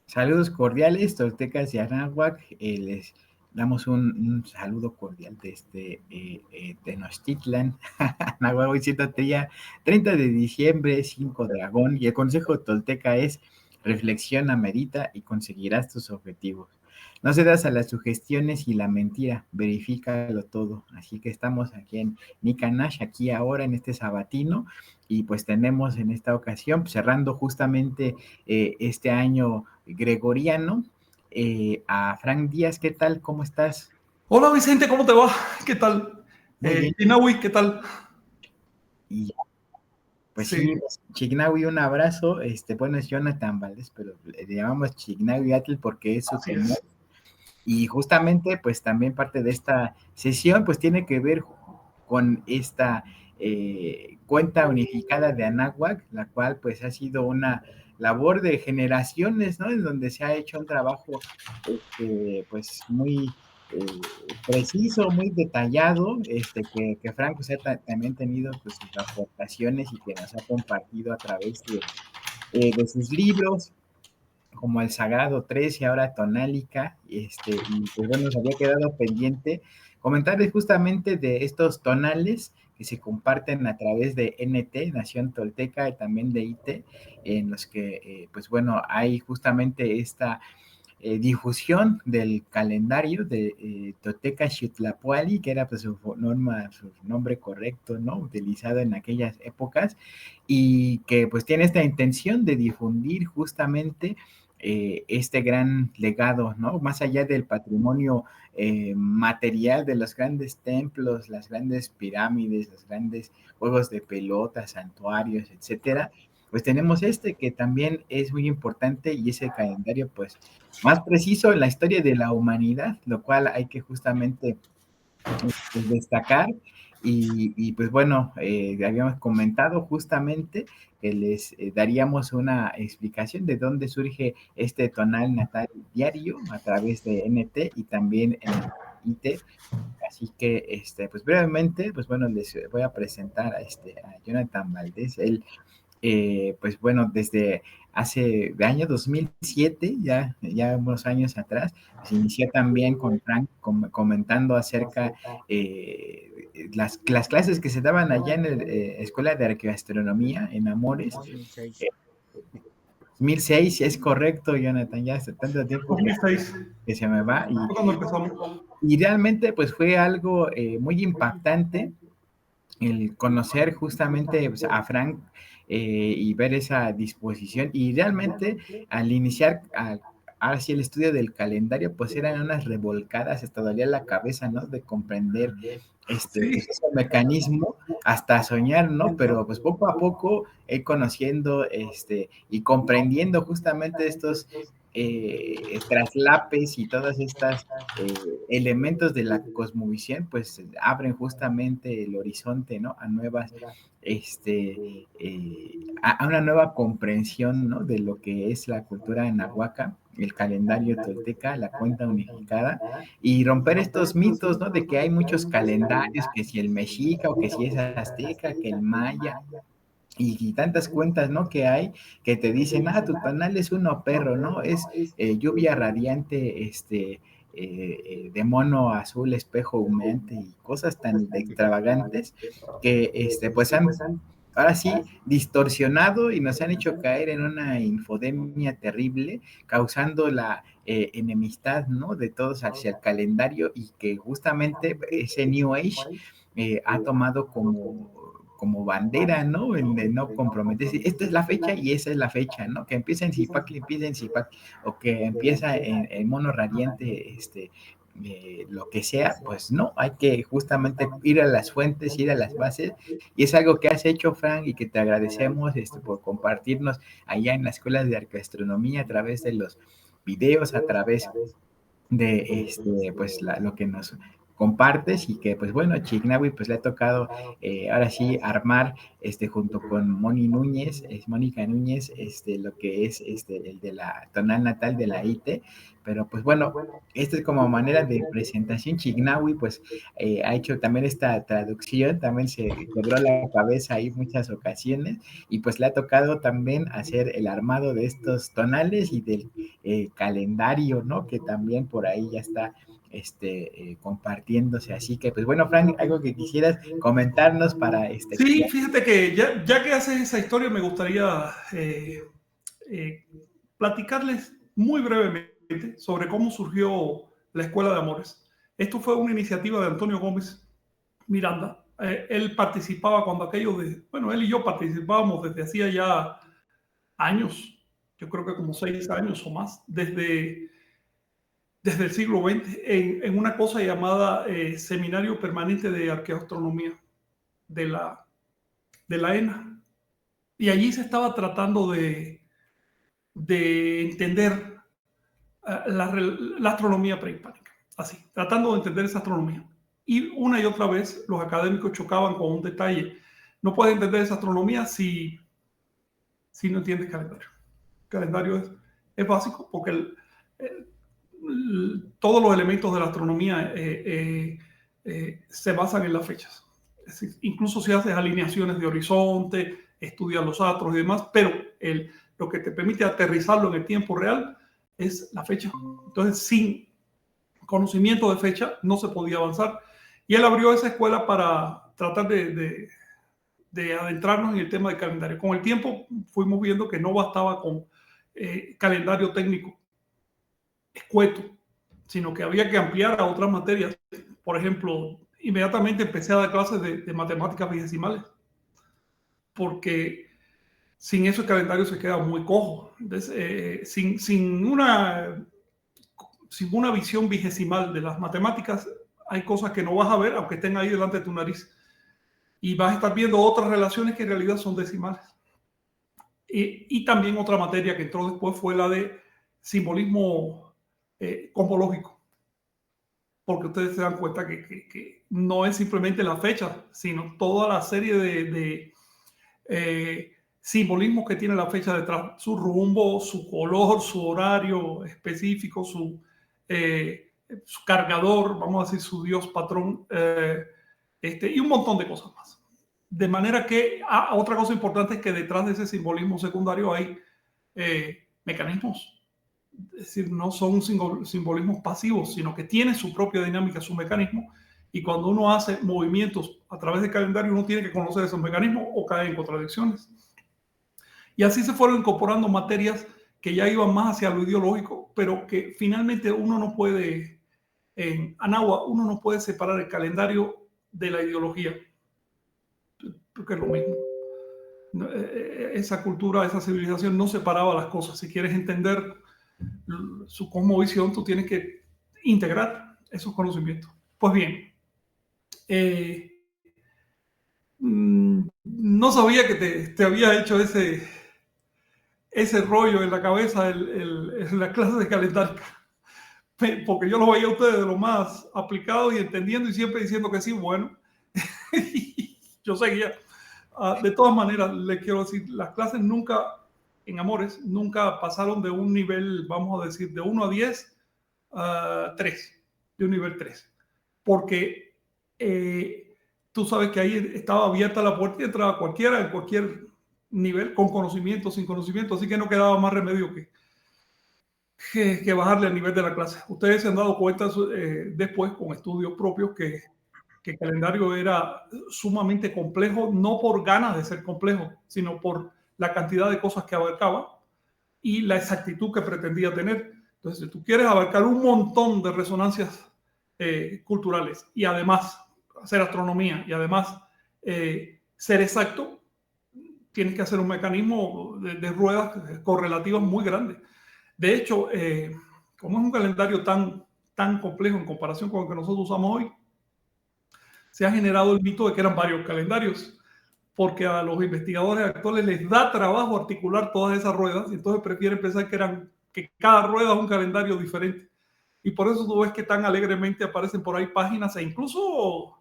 Saludos cordiales, toltecas de Anáhuac. Les damos un saludo cordial desde Tenochtitlan, Anáhuac. Hoy siendo día 30 de diciembre, 5 dragón, y el consejo tolteca es: reflexiona, medita y conseguirás tus objetivos. No cedas a las sugestiones y la mentira, verifícalo todo. Así que estamos aquí en Nicanash, aquí ahora en este sabatino, y pues tenemos en esta ocasión, pues, cerrando justamente este año gregoriano, a Frank Díaz. ¿Qué tal? ¿Cómo estás? Hola Vicente, ¿cómo te va? ¿Qué tal? Muy bien. Inaui, ¿qué tal? Y pues Sí, sí, pues, Chignaui, un abrazo. Bueno, es Jonathan Valdés, pero le llamamos Chignaui Atl porque es su así señor. es. Y justamente, pues también parte de esta sesión, pues tiene que ver con esta cuenta unificada de Anáhuac, la cual pues ha sido una labor de generaciones, ¿no? En donde se ha hecho un trabajo, pues muy preciso, muy detallado, que Frank pues, ha también tenido pues sus aportaciones y que nos ha compartido a través de sus libros, como el Sagrado 3 y ahora Tonálica, y pues bueno, nos había quedado pendiente comentarles justamente de estos tonales que se comparten a través de NT, Nación Tolteca, y también de IT, en los que, pues bueno, hay justamente esta difusión del calendario de Toteca Xitlapuali, que era pues su nombre correcto, ¿no? Utilizado en aquellas épocas, y que pues tiene esta intención de difundir justamente este gran legado, ¿no? Más allá del patrimonio material de los grandes templos, las grandes pirámides, los grandes juegos de pelota, santuarios, etcétera, pues tenemos que también es muy importante, y ese calendario pues más preciso en la historia de la humanidad, lo cual hay que justamente destacar. Pues bueno, habíamos comentado justamente que les daríamos una explicación de dónde surge este tonal natal diario a través de NT y también en el IT. Así que, pues brevemente, pues bueno, les voy a presentar a Jonathan Valdés. Él pues bueno, desde hace el año 2007, ya unos años atrás, se inició también con Frank comentando acerca las clases que se daban allá en la Escuela de Arqueoastronomía en Amores. 2006. Eh, 2006, es correcto, Jonathan, ya hace tanto tiempo 2006, que se me va, fue cuando empezamos. y realmente pues fue algo muy impactante el conocer justamente pues, a Frank, y ver esa disposición, y realmente al iniciar ahora sí el estudio del calendario, pues eran unas revolcadas, hasta dolía la cabeza, ¿no? De comprender pues, Sí, ese mecanismo, hasta soñar, ¿no? Pero pues poco a poco conociendo y comprendiendo justamente estos traslapes y todas estas elementos de la cosmovisión, pues abren justamente el horizonte, ¿no? A nuevas, a una nueva comprensión, ¿no? De lo que es la cultura nahuaca, el calendario tolteca, la cuenta unificada, y romper estos mitos, ¿no? De que hay muchos calendarios, que si el mexica o que si es azteca, que el maya, y tantas cuentas, ¿no? Que hay que te dicen, tu tonal es uno perro, ¿no? Es lluvia radiante, de mono azul, espejo humeante y cosas tan extravagantes que, pues han, ahora sí, distorsionado y nos han hecho caer en una infodemia terrible, causando la enemistad, ¿no? De todos hacia el calendario, y que justamente ese New Age ha tomado como bandera, ¿no? En de no comprometerse. Esta es la fecha y esa es la fecha, ¿no? Que empieza en Zipac, que empieza en Zipac, o que empieza en Mono Radiante, lo que sea, pues no, hay que justamente ir a las fuentes, ir a las bases, y es algo que has hecho, Frank, y que te agradecemos por compartirnos allá en la Escuela de Arqueoastronomía a través de los videos, a través de pues lo que nos compartes y que pues bueno, Chignahui pues le ha tocado ahora sí armar junto con Mónica Núñez, lo que es el de la tonal natal de la ITE, pero pues bueno, esto es como manera de presentación. Chignahui pues ha hecho también esta traducción, también se quebró la cabeza ahí muchas ocasiones y pues le ha tocado también hacer el armado de estos tonales y del calendario, ¿no? Que también por ahí ya está compartiéndose. Así que, pues bueno, Frank, algo que quisieras comentarnos para Sí, fíjate que ya que haces esa historia, me gustaría platicarles muy brevemente sobre cómo surgió la Escuela de Amores. Esto fue una iniciativa de Antonio Gómez Miranda. Él participaba cuando aquello de, bueno, él y yo participábamos desde hacía ya años, yo creo que como 6 años o más, desde el siglo XX, en una cosa llamada Seminario Permanente de Arqueoastronomía de la ENA. Y allí se estaba tratando de entender la astronomía prehispánica, así, tratando de entender esa astronomía. Y una y otra vez los académicos chocaban con un detalle. No puedes entender esa astronomía si no entiendes calendario. El calendario es básico porque todos los elementos de la astronomía se basan en las fechas. Es decir, incluso si haces alineaciones de horizonte, estudias los astros y demás, pero lo que te permite aterrizarlo en el tiempo real es la fecha. Entonces, sin conocimiento de fecha no se podía avanzar. Y él abrió esa escuela para tratar de adentrarnos en el tema del calendario. Con el tiempo fuimos viendo que no bastaba con calendario técnico escueto, sino que había que ampliar a otras materias. Por ejemplo, inmediatamente empecé a dar clases de matemáticas vigésimales, porque sin eso el calendario se queda muy cojo. Entonces, sin una visión vigesimal de las matemáticas, hay cosas que no vas a ver, aunque estén ahí delante de tu nariz. Y vas a estar viendo otras relaciones que en realidad son decimales. Y también otra materia que entró después fue la de simbolismo cosmológico, porque ustedes se dan cuenta que no es simplemente la fecha, sino toda la serie de simbolismos que tiene la fecha detrás, su rumbo, su color, su horario específico, su cargador, vamos a decir su dios patrón, y un montón de cosas más. De manera que otra cosa importante es que detrás de ese simbolismo secundario hay mecanismos. Es decir, no son simbolismos pasivos, sino que tienen su propia dinámica, su mecanismo. Y cuando uno hace movimientos a través del calendario, uno tiene que conocer esos mecanismos o cae en contradicciones. Y así se fueron incorporando materias que ya iban más hacia lo ideológico, pero que finalmente uno no puede, en Anáhuac, uno no puede separar el calendario de la ideología, porque es lo mismo. Esa cultura, esa civilización no separaba las cosas. Si quieres entender su cosmovisión, tú tienes que integrar esos conocimientos. Pues bien, no sabía que te había hecho ese rollo en la cabeza en la clase de calendario, porque yo lo veía a ustedes de lo más aplicado y entendiendo y siempre diciendo que sí, bueno, yo seguía. De todas maneras, le quiero decir, las clases nunca, en Amores, nunca pasaron de un nivel, vamos a decir, de 1 a 10, 3, de un nivel 3. Porque tú sabes que ahí estaba abierta la puerta y entraba cualquiera, en cualquier nivel, con conocimiento, sin conocimiento, así que no quedaba más remedio que bajarle al nivel de la clase. Ustedes se han dado cuenta después, con estudios propios, que el calendario era sumamente complejo, no por ganas de ser complejo, sino por la cantidad de cosas que abarcaba y la exactitud que pretendía tener. Entonces, si tú quieres abarcar un montón de resonancias culturales y además hacer astronomía y además ser exacto, tienes que hacer un mecanismo de ruedas correlativas muy grande. De hecho, como es un calendario tan complejo en comparación con el que nosotros usamos hoy, se ha generado el mito de que eran varios calendarios, porque a los investigadores actuales les da trabajo articular todas esas ruedas y entonces prefieren pensar que cada rueda es un calendario diferente. Y por eso tú ves que tan alegremente aparecen por ahí páginas e incluso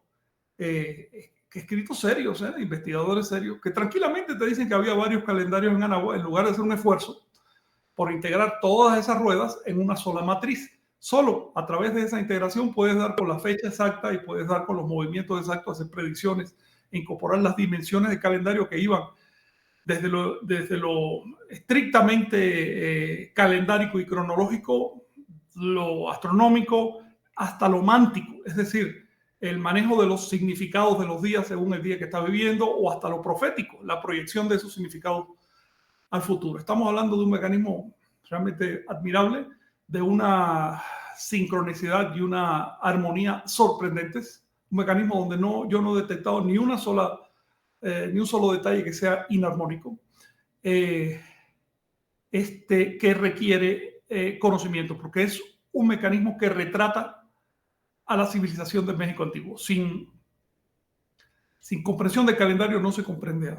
escritos serios, investigadores serios, que tranquilamente te dicen que había varios calendarios en Anáhuac en lugar de hacer un esfuerzo por integrar todas esas ruedas en una sola matriz. Solo a través de esa integración puedes dar con la fecha exacta y puedes dar con los movimientos exactos, hacer predicciones, incorporar las dimensiones de calendario que iban desde lo estrictamente calendárico y cronológico, lo astronómico, hasta lo mántico, es decir, el manejo de los significados de los días según el día que está viviendo, o hasta lo profético, la proyección de esos significados al futuro. Estamos hablando de un mecanismo realmente admirable, de una sincronicidad y una armonía sorprendentes, un mecanismo donde yo no he detectado ni un solo detalle que sea inarmónico, que requiere conocimiento, porque es un mecanismo que retrata a la civilización del México antiguo. Sin comprensión del calendario no se comprende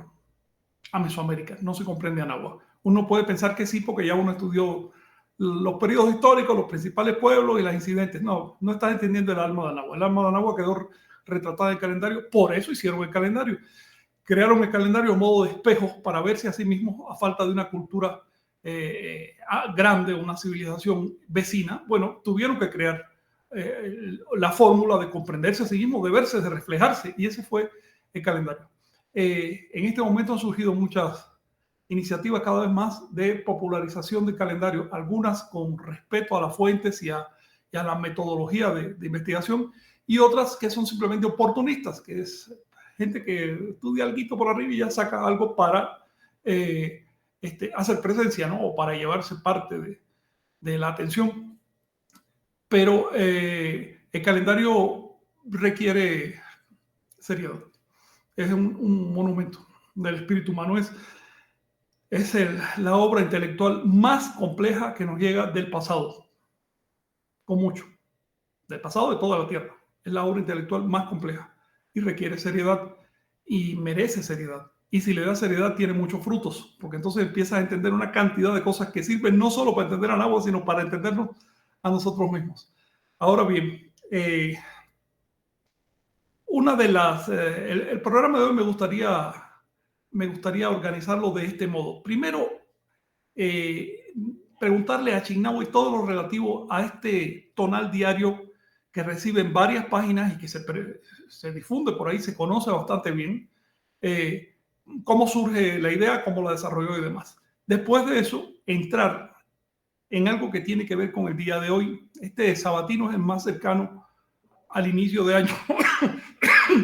a Mesoamérica, no se comprende a Anáhuac. Uno puede pensar que sí, porque ya uno estudió los periodos históricos, los principales pueblos y los incidentes. No, no estás entendiendo el alma de Anáhuac. El alma de Anáhuac quedó retratada en el calendario, por eso hicieron el calendario. Crearon el calendario a modo de espejos para verse a sí mismos, a falta de una cultura grande, una civilización vecina. Bueno, tuvieron que crear la fórmula de comprenderse a sí mismos, de verse, de reflejarse, y ese fue el calendario. En este momento han surgido muchas iniciativas cada vez más de popularización del calendario, algunas con respeto a las fuentes y a la metodología de investigación, y otras que son simplemente oportunistas, que es gente que estudia algo por arriba y ya saca algo para hacer presencia, ¿no? O para llevarse parte de la atención. Pero el calendario requiere seriedad. Es un monumento del espíritu humano. Es la obra intelectual más compleja que nos llega del pasado, con mucho, del pasado de toda la Tierra. Es la obra intelectual más compleja y requiere seriedad y merece seriedad. Y si le da seriedad, tiene muchos frutos, porque entonces empiezas a entender una cantidad de cosas que sirven no solo para entender a Anáhuac, sino para entendernos a nosotros mismos. Ahora bien, el programa de hoy me gustaría organizarlo de este modo. Primero, preguntarle a Chignahui todo lo relativo a este tonal diario que recibe en varias páginas y que se difunde por ahí, se conoce bastante bien, cómo surge la idea, cómo la desarrolló y demás. Después de eso, entrar en algo que tiene que ver con el día de hoy. Este sabatino es el más cercano al inicio de año.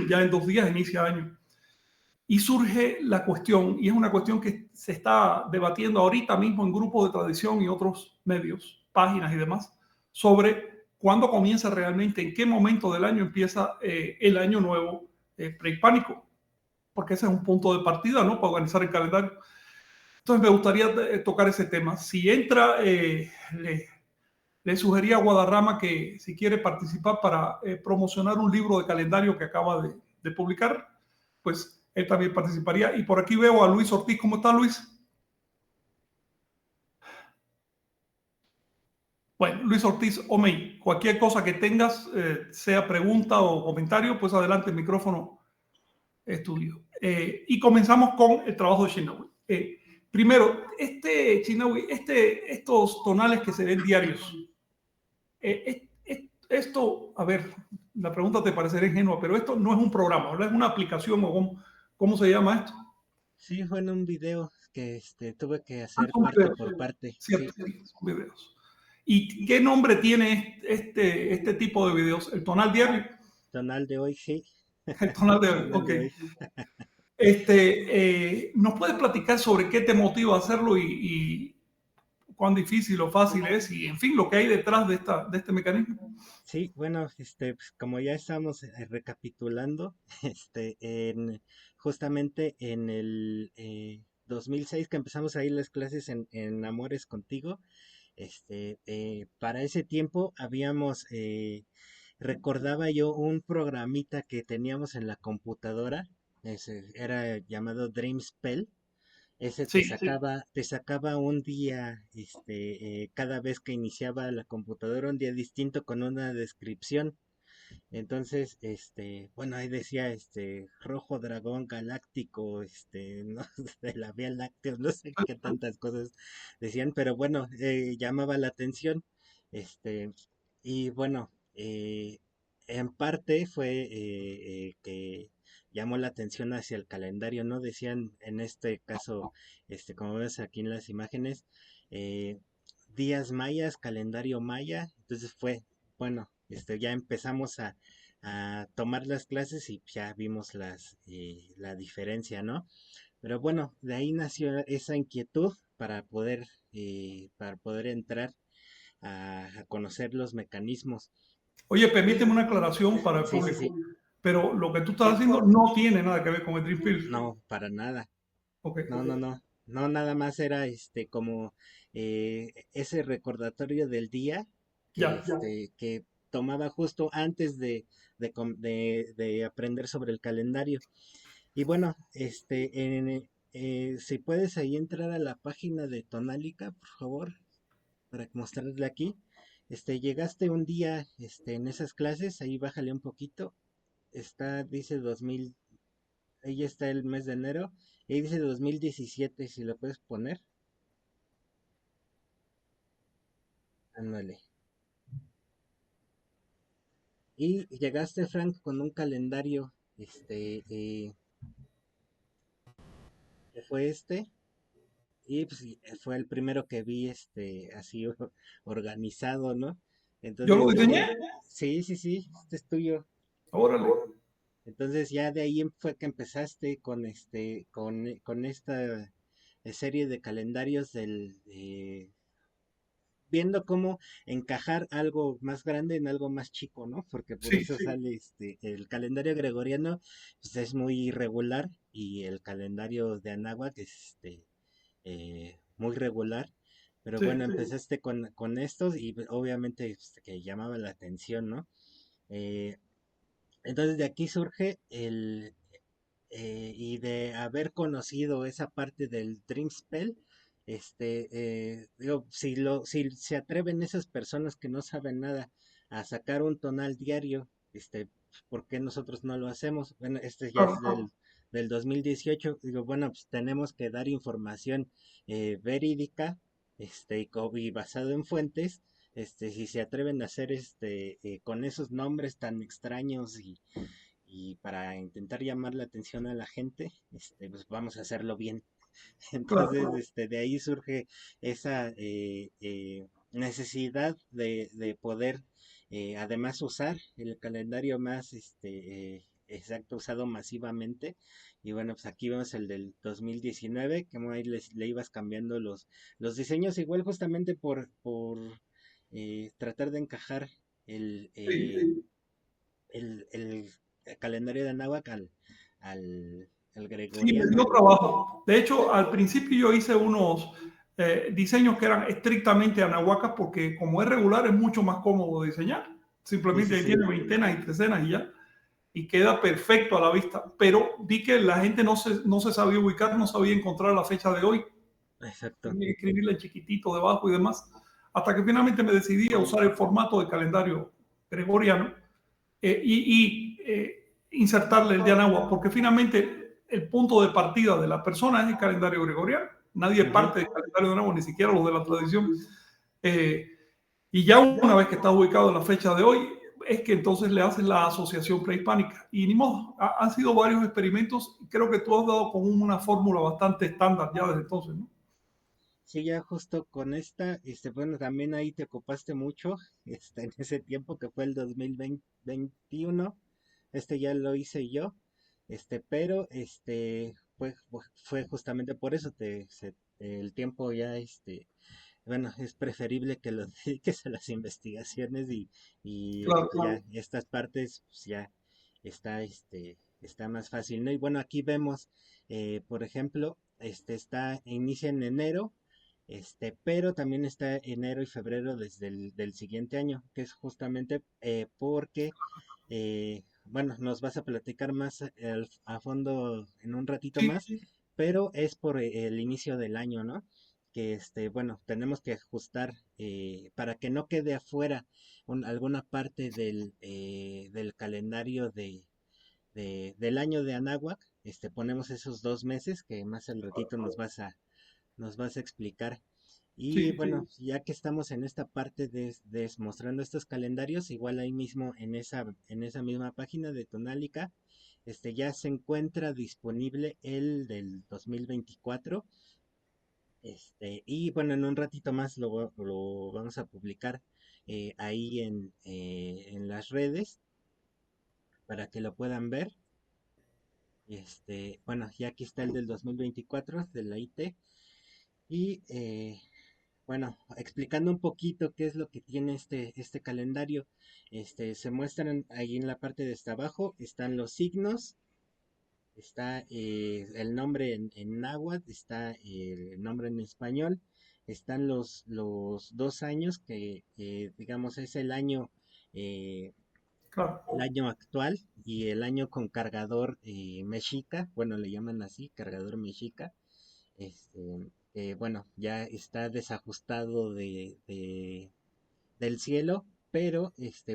Ya en 2 días inicia año. Y surge la cuestión, y es una cuestión que se está debatiendo ahorita mismo en grupos de tradición y otros medios, páginas y demás, sobre cuándo comienza realmente, en qué momento del año empieza el año nuevo prehispánico, porque ese es un punto de partida, ¿no? Para organizar el calendario. Entonces me gustaría tocar ese tema. Si entra, le sugería a Guadarrama que si quiere participar para promocionar un libro de calendario que acaba de publicar, pues él también participaría. Y por aquí veo a Luis Ortiz. ¿Cómo está, Luis? Bueno, Luis Ortiz Omey, cualquier cosa que tengas, sea pregunta o comentario, pues adelante, el micrófono es tuyo. Y comenzamos con el trabajo de Chignahui. Primero, Chignahui, estos tonales que se ven diarios, esto, a ver, la pregunta te parecerá ingenua, pero esto no es un programa, ¿verdad? Es una aplicación o cómo se llama esto. Sí, fue en un video que tuve que hacer Son parte videos, por parte. cierto, Sí, sí, son videos. ¿Y qué nombre tiene este tipo de videos? ¿El tonal diario? tonal de hoy, sí, El tonal de hoy, tonal ok. de hoy. ¿Nos puedes platicar sobre qué te motiva a hacerlo y cuán difícil o fácil es y, en fin, lo que hay detrás de este mecanismo? Sí, bueno, pues, como ya estamos recapitulando, justamente en el 2006 que empezamos ahí las clases en Amores Contigo, para ese tiempo recordaba yo un programita que teníamos en la computadora, era llamado Dream Spell. ese Sí, te sacaba un día, cada vez que iniciaba la computadora, un día distinto con una descripción. Entonces, bueno, ahí decía, rojo dragón galáctico, no, de la Vía Láctea, no sé qué tantas cosas decían, pero bueno, llamaba la atención, este, y bueno, en parte fue que llamó la atención hacia el calendario, ¿no? Decían, en este caso, como ves aquí en las imágenes, eh, días mayas, calendario maya, entonces fue, bueno, ya empezamos a tomar las clases y ya vimos la diferencia, ¿no? Pero bueno, de ahí nació esa inquietud para poder entrar a conocer los mecanismos. oye, permíteme una aclaración para el Sí, sí, público, sí, pero lo que tú estás haciendo no tiene nada que ver con el Dream Field. no, para nada. Ok, No, no, no. No, nada más era como ese recordatorio del día que ya. que tomaba justo antes de aprender sobre el calendario. Y bueno, si puedes ahí entrar a la página de Tonálica, por favor, para mostrarle aquí. Llegaste un día, en esas clases, ahí bájale un poquito. Dice 2000, ahí está el mes de enero, y ahí dice 2017, si lo puedes poner. Ándale. Y llegaste, Frank, con un calendario, que fue y pues sí, fue el primero que vi, así organizado, ¿no? ¿Yo lo Entonces diseñé? sí, sí, sí, este es tuyo. Órale. Entonces ya de ahí fue que empezaste con esta serie de calendarios viendo cómo encajar algo más grande en algo más chico, ¿no? Porque por Sí, eso sale el calendario gregoriano, pues es muy irregular y el calendario de Anáhuac es muy regular. Pero bueno, sí. empezaste con estos y obviamente que llamaba la atención, ¿no? Eh, entonces de aquí surge y de haber conocido esa parte del Dream Spell, digo, si se atreven esas personas que no saben nada a sacar un tonal diario, ¿por qué nosotros no lo hacemos? Bueno, este ya es Claro. del 2018, digo, bueno, pues tenemos que dar información verídica, y basado en fuentes, si se atreven a hacer con esos nombres tan extraños y para intentar llamar la atención a la gente, pues vamos a hacerlo bien. Entonces, Claro. de ahí surge esa necesidad de poder, además, usar el calendario más exacto, usado masivamente. Y bueno, pues aquí vemos el del 2019, que ahí le ibas cambiando los diseños, igual justamente por tratar de encajar el, eh, Sí. el calendario de Anáhuac al Sí, me dio gregoriano. trabajo. De hecho, al principio yo hice unos diseños que eran estrictamente anahuacas porque como es regular es mucho más cómodo diseñar. Sí, Simplemente sí, ahí sí, tiene veintenas y trecenas y ya. Y queda perfecto a la vista. Pero vi que la gente no se sabía ubicar, no sabía encontrar la fecha de hoy. exacto. Tenía que escribirle chiquitito debajo y demás. Hasta que finalmente me decidí a usar el formato de calendario gregoriano insertarle el de Anáhuac, porque finalmente el punto de partida de la persona es el calendario gregoriano. Nadie Ujú. parte del calendario de Anáhuac, ni siquiera los de la tradición. Eh, y ya una vez que está ubicado en la fecha de hoy, es que entonces le haces la asociación prehispánica. Y ni modo, han sido varios experimentos. Creo que tú has dado con una fórmula bastante estándar ya desde entonces, ¿no? Sí, ya justo con esta, bueno, también ahí te ocupaste mucho, en ese tiempo que fue el 2021, ya lo hice yo, pero, fue justamente por eso, el tiempo ya, bueno, es preferible que lo dediques a las investigaciones y Claro, pues ya estas partes pues ya está más fácil, ¿no? Y bueno, aquí vemos, por ejemplo, inicia en enero, pero también está enero y febrero desde el del siguiente año, que es justamente porque, bueno, nos vas a platicar más a fondo en un ratito sí, más, pero es por el inicio del año, ¿no? Que bueno, tenemos que ajustar para que no quede afuera alguna parte del calendario del año de Anáhuac. Ponemos esos 2 meses que más al ratito nos vas a explicar. Y Sí, bueno, ya que estamos en esta parte de mostrando estos calendarios, igual ahí mismo en esa misma página de Tonálica, ya se encuentra disponible el del 2024. Y bueno, en un ratito más lo vamos a publicar ahí en las redes para que lo puedan ver. Bueno, ya aquí está el del 2024 de la IT. Y bueno, explicando un poquito qué es lo que tiene este calendario, se muestran ahí en la parte de hasta abajo, están los signos, está el nombre en náhuatl, está el nombre en español, están los 2 años que digamos es eh, claro. el año actual y el año con cargador mexica, bueno, le llaman así, cargador mexica. Bueno, ya está desajustado del cielo, pero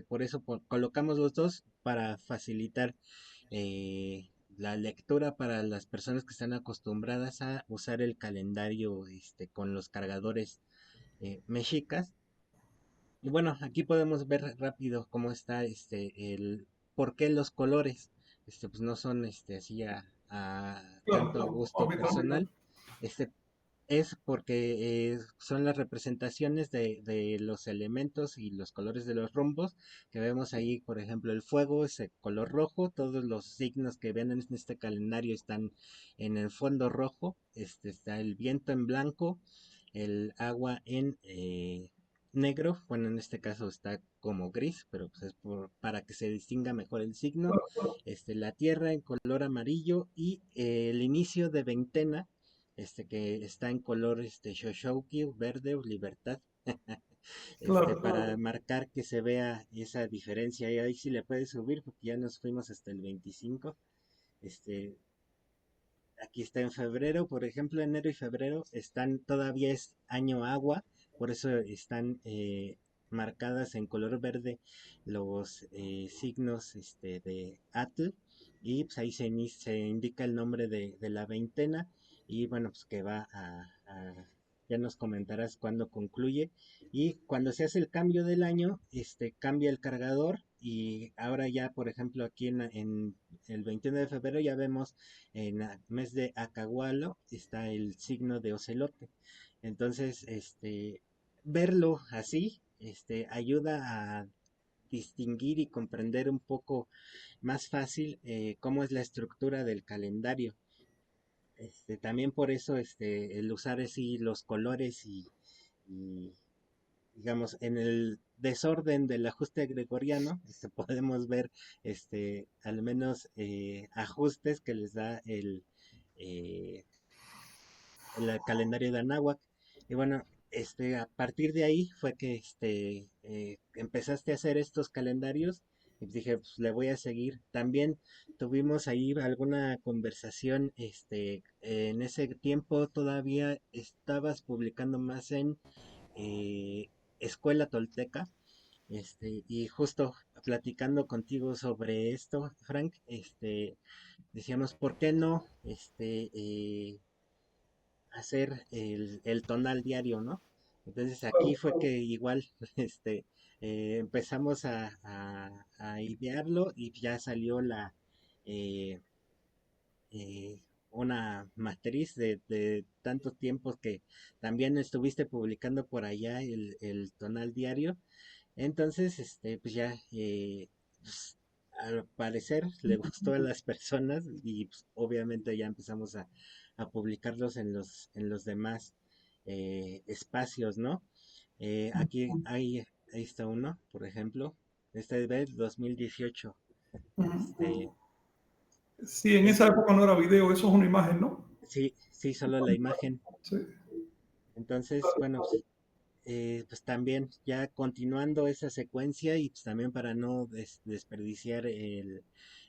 por eso colocamos los dos para facilitar la lectura para las personas que están acostumbradas a usar el calendario con los cargadores mexicas. Y bueno, aquí podemos ver rápido cómo está el por qué los colores pues no son así Claro, tanto a claro, gusto arbitrariamente. personal. Este es porque son las representaciones de los elementos y los colores de los rombos que vemos ahí. Por ejemplo, el fuego es el color rojo, todos los signos que ven en este calendario están en el fondo rojo. Está el viento en blanco, el agua en negro, bueno, en este caso está como gris, pero pues es para que se distinga mejor el signo. La tierra en color amarillo y el inicio de veintena, que está en color Shoshouki, verde o libertad, Claro, para claro. marcar que se vea esa diferencia. Y ahí sí le puedes subir porque ya nos fuimos hasta el 25. Este, Aquí está en febrero, por ejemplo, enero y febrero están, todavía es año agua, por eso están marcadas en color verde los signos de Atl, y pues ahí se indica el nombre de la veintena, y bueno, pues que ya nos comentarás cuándo concluye. Y cuando se hace el cambio del año, cambia el cargador, y ahora ya, por ejemplo, aquí en el 21 de febrero ya vemos en el mes de Acahualo está el signo de ocelote. Entonces, verlo así, ayuda a distinguir y comprender un poco más fácil cómo es la estructura del calendario. También por eso, el usar así los colores y, digamos, en el desorden del ajuste gregoriano, podemos ver, al menos ajustes que les da eh, el calendario de Anáhuac. Y bueno, a partir de ahí fue que empezaste a hacer estos calendarios, y pues dije, pues le voy a seguir. También tuvimos ahí alguna conversación, en ese tiempo todavía estabas publicando más en Escuela Tolteca. Y justo platicando contigo sobre esto, Frank, decíamos, ¿por qué no hacer el tonal diario, ¿no? Entonces aquí Claro, fue que igual empezamos a idearlo, y ya salió eh, una matriz de tantos tiempos que también estuviste publicando por allá el tonal diario. Entonces, pues ya, pues, al parecer le gustó a las personas, y pues, obviamente ya empezamos a publicarlos en los demás espacios, ¿no? Aquí ahí está uno, por ejemplo, este es del 2018. Este, sí, en es, esa época no era video, eso es una imagen, ¿no? sí, sí, solo la imagen. Sí. Entonces, bueno, pues también ya continuando esa secuencia, y pues también para no desperdiciar el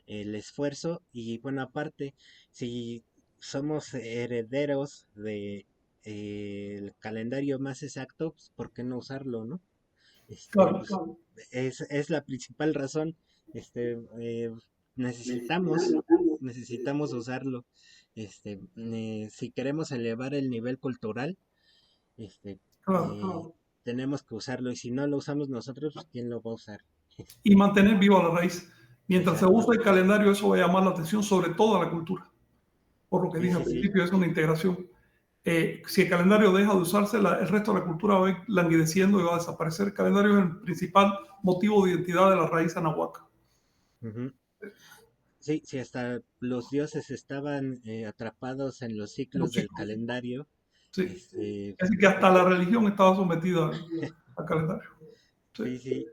esfuerzo. Y bueno, aparte, si somos herederos de el calendario más exacto, pues, ¿por qué no usarlo, no? Claro, Pues, es la principal razón. Este, necesitamos, necesitamos usarlo. Si queremos elevar el nivel cultural, este, claro. tenemos que usarlo. Y si no lo usamos nosotros, pues, ¿quién lo va a usar? Y mantener viva la raíz. Mientras se Exacto. usa el calendario, eso va a llamar la atención sobre toda la cultura. Por lo que Sí, dije al sí, sí. principio, es una integración. Si el calendario deja de usarse, el resto de la cultura va a ir languideciendo y va a desaparecer. El calendario es el principal motivo de identidad de la raíz anahuaca. Ujú. Sí, sí, hasta los dioses estaban atrapados en los ciclos Los del chicos, calendario. sí. Este, Así que hasta la religión estaba sometida al calendario. Sí. sí, sí.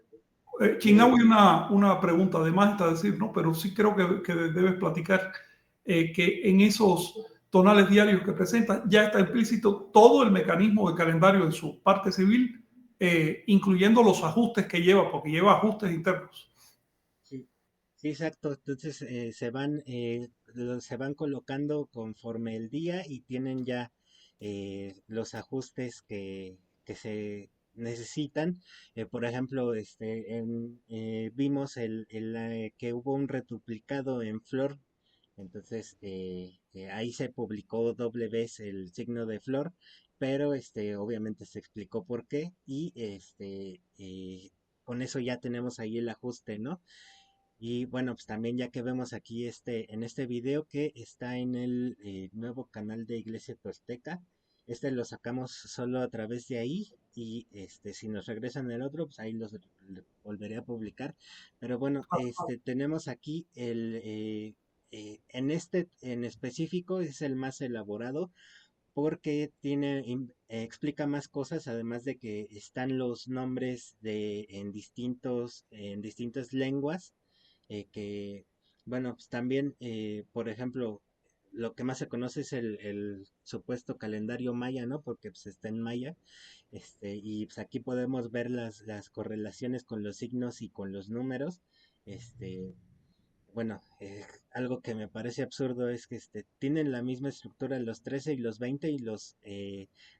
Chinagüe, Sí, una pregunta, además está decir, ¿no? Pero sí creo que debes platicar que en esos tonales diarios que presenta ya está implícito todo el mecanismo de calendario en su parte civil, incluyendo los ajustes que lleva, porque lleva ajustes internos. sí, sí, exacto. Entonces se van colocando conforme el día y tienen ya los ajustes que se necesitan. Por ejemplo, vimos que hubo un retuplicado en Flor. Entonces ahí se publicó doble vez el signo de Flor, pero obviamente se explicó por qué y con eso ya tenemos ahí el ajuste, ¿no? Y bueno, pues también ya que vemos aquí en este video que está en el nuevo canal de Iglesia Tolteca, lo sacamos solo a través de ahí y si nos regresan el otro, pues ahí volveré a publicar. Pero bueno, tenemos aquí en este en específico es el más elaborado porque explica más cosas, además de que están los nombres en distintas lenguas, que, bueno, pues también, por ejemplo, lo que más se conoce es el supuesto calendario maya, ¿no? Porque pues está en maya, y pues aquí podemos ver las correlaciones con los signos y con los números, este, bueno, algo que me parece absurdo es que tienen la misma estructura los 13 y los 20 y los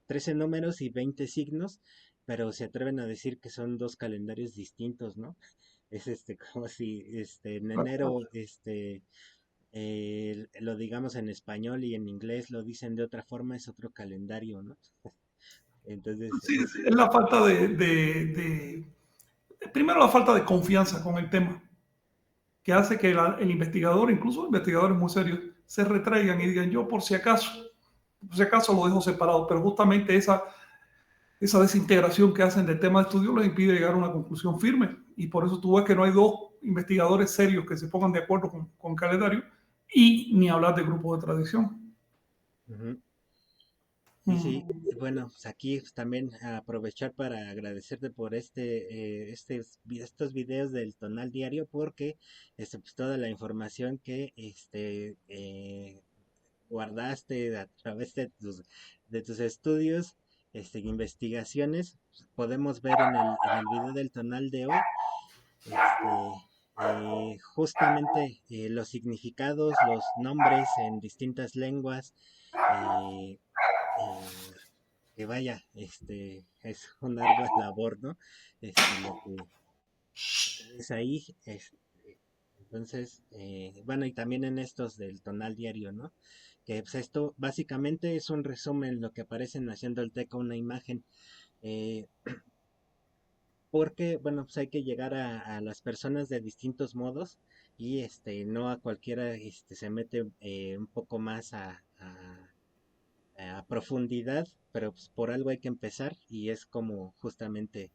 13 números y 20 signos, pero se atreven a decir que son dos calendarios distintos, ¿no? Es como si en enero lo digamos en español y en inglés lo dicen de otra forma, es otro calendario, ¿no? Entonces, Sí, es la falta primero la falta de confianza con el tema, que hace que el investigador, incluso investigadores muy serios, se retraigan y digan yo por si acaso lo dejo separado, pero justamente esa desintegración que hacen del tema de estudio les impide llegar a una conclusión firme. Y por eso tú ves que no hay dos investigadores serios que se pongan de acuerdo con calendario y ni hablar de grupos de tradición. ujú. Sí, sí, Mm. bueno, pues aquí pues, también aprovechar para agradecerte por estos videos del Tonal Diario porque pues, toda la información que guardaste a través de tus estudios, investigaciones, pues, podemos ver en el video del Tonal de hoy, justamente los significados, los nombres en distintas lenguas, eh, eh, que vaya, es una ardua labor, ¿no? Lo que ves ahí, entonces, bueno, y también en estos del tonal diario, ¿no? Que pues esto básicamente es un resumen, lo que aparece en Haciendo el Teca, una imagen, eh, porque, bueno, pues hay que llegar a las personas de distintos modos y no a cualquiera se mete un poco más a profundidad, pero pues por algo hay que empezar y es como justamente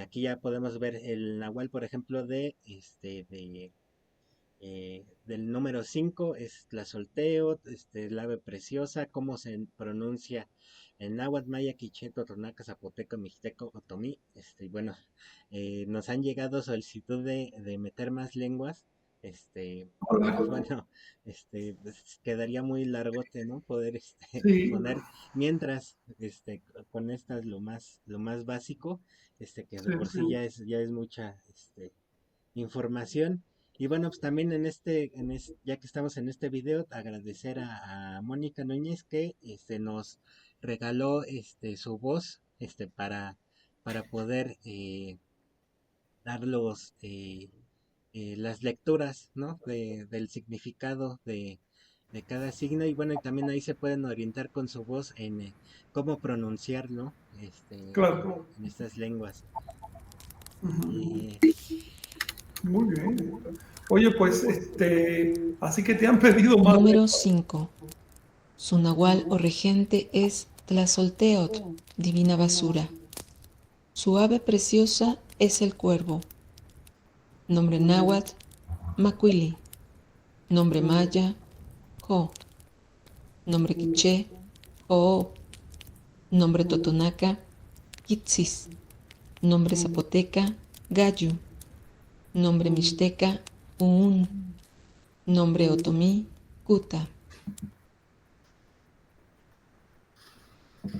aquí ya podemos ver el nahual, por ejemplo, del número 5 es la solteo, el ave preciosa, cómo se pronuncia en náhuatl, maya, quiché, totonaca, zapoteco, mixteco, otomí. Bueno, nos han llegado solicitud de meter más lenguas, pero pues bueno, pues, quedaría muy largote, ¿no? Poder Sí, poner, mientras, con estas lo más básico, que de sí. por sí ya es mucha, información. Y bueno, pues también ya que estamos en este video, agradecer a Mónica Núñez que nos regaló su voz para poder dar las lecturas, ¿no? Del significado de cada signo. Y bueno, y también ahí se pueden orientar con su voz en cómo pronunciarlo Claro. en estas lenguas. Ujú. Eh, Muy bien. Oye, pues, así que te han pedido más Número 5. Su nahual o regente es Tlazolteotl, divina basura. Su ave preciosa es el cuervo. Nombre náhuatl, Macuili. Nombre maya, Jo. Nombre quiché, Oo. Nombre totonaca, Quitsis. Nombre zapoteca, Gayu. Nombre mixteca, Uún. Nombre otomí, Cuta.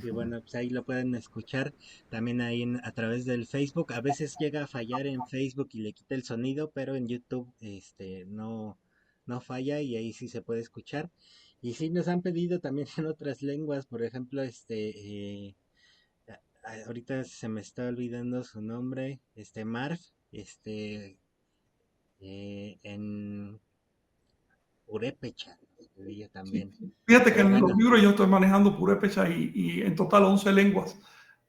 y bueno, pues ahí lo pueden escuchar también ahí a través del Facebook. A veces llega a fallar en Facebook y le quita el sonido, pero en YouTube no falla y ahí sí se puede escuchar. Y sí nos han pedido también en otras lenguas, por ejemplo, ahorita se me está olvidando su nombre, Marv, en Purépecha, se diría también. Fíjate que Pero en los bueno, libros yo estoy manejando purépecha y en total 11 lenguas,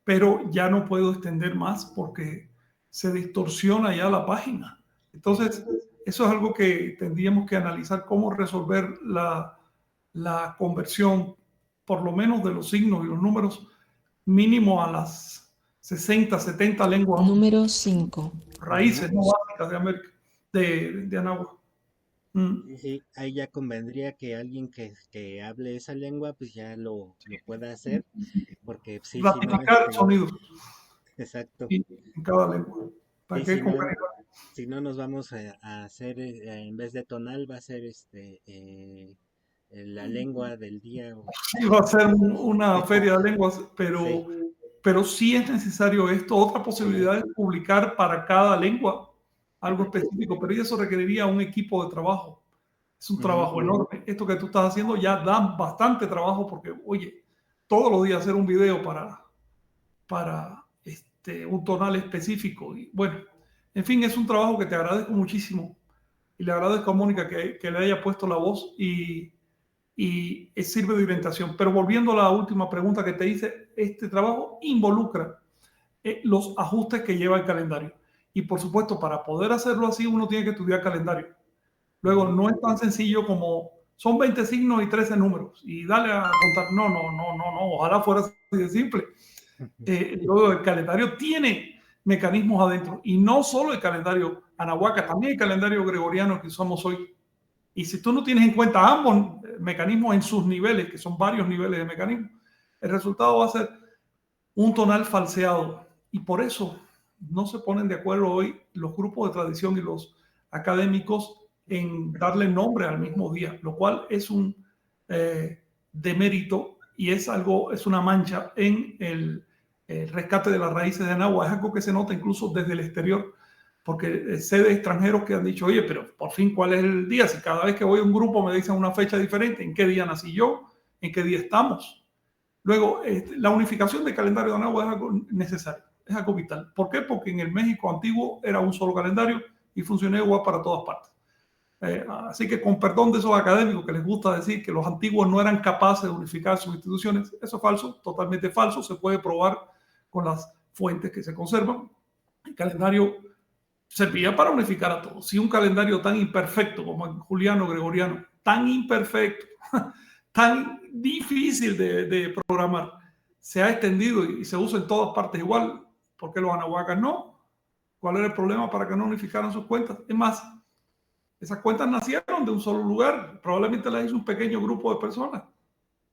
pero ya no puedo extender más porque se distorsiona ya la página. Entonces, eso es algo que tendríamos que analizar, cómo resolver la conversión, por lo menos de los signos y los números, mínimo a las 60, 70 lenguas Número 5. raíces no básicas de América, de Anáhuac. sí, sí, ahí ya convendría que alguien que hable esa lengua, pues ya lo pueda hacer, porque sí, si no, Ratificar sonidos exacto, en cada lengua. ¿Para sí, qué convertir? si no nos vamos a hacer, en vez de tonal, va a ser la lengua del día, Iba a ser una feria de lenguas, sí, pero sí es necesario esto. Otra posibilidad es publicar para cada lengua algo específico, pero eso requeriría un equipo de trabajo. Es un ujú, trabajo enorme. Esto que tú estás haciendo ya da bastante trabajo porque, oye, todos los días hacer un video para un tonal específico. Y bueno, en fin, es un trabajo que te agradezco muchísimo. Y le agradezco a Mónica que le haya puesto la voz y sirve de orientación. Pero volviendo a la última pregunta que te hice, este trabajo involucra los ajustes que lleva el calendario. Y por supuesto, para poder hacerlo así, uno tiene que estudiar calendario. Luego, ujú. no es tan sencillo como son 20 signos y 13 números. Y dale a contar. No, no, no, no, no. Ojalá fuera así de simple. Luego, el calendario tiene mecanismos adentro. Y no solo el calendario anahuaca, también el calendario gregoriano que usamos hoy. Y si tú no tienes en cuenta ambos mecanismos en sus niveles, que son varios niveles de mecanismos, el resultado va a ser un tonal falseado. Y por eso no se ponen de acuerdo hoy los grupos de tradición y los académicos en darle nombre al mismo día, lo cual es un demérito y es una mancha en el rescate de las raíces de Anáhuac. Es algo que se nota incluso desde el exterior, porque sé de extranjeros que han dicho, oye, pero por fin, ¿cuál es el día? Si cada vez que voy a un grupo me dicen una fecha diferente, ¿en qué día nací yo? ¿En qué día estamos? Luego, la unificación del calendario de Anáhuac es algo necesario, es algo vital. ¿Por qué? Porque en el México antiguo era un solo calendario y funcionaba igual para todas partes. Así que con perdón de esos académicos que les gusta decir que los antiguos no eran capaces de unificar sus instituciones, eso es falso, totalmente falso, se puede probar con las fuentes que se conservan. El calendario servía para unificar a todos. Si un calendario tan imperfecto como el juliano gregoriano, tan imperfecto, tan difícil de programar, se ha extendido y se usa en todas partes igual, ¿por qué los anahuacas no? ¿Cuál era el problema para que no unificaran sus cuentas? Es más, esas cuentas nacieron de un solo lugar, probablemente las hizo un pequeño grupo de personas,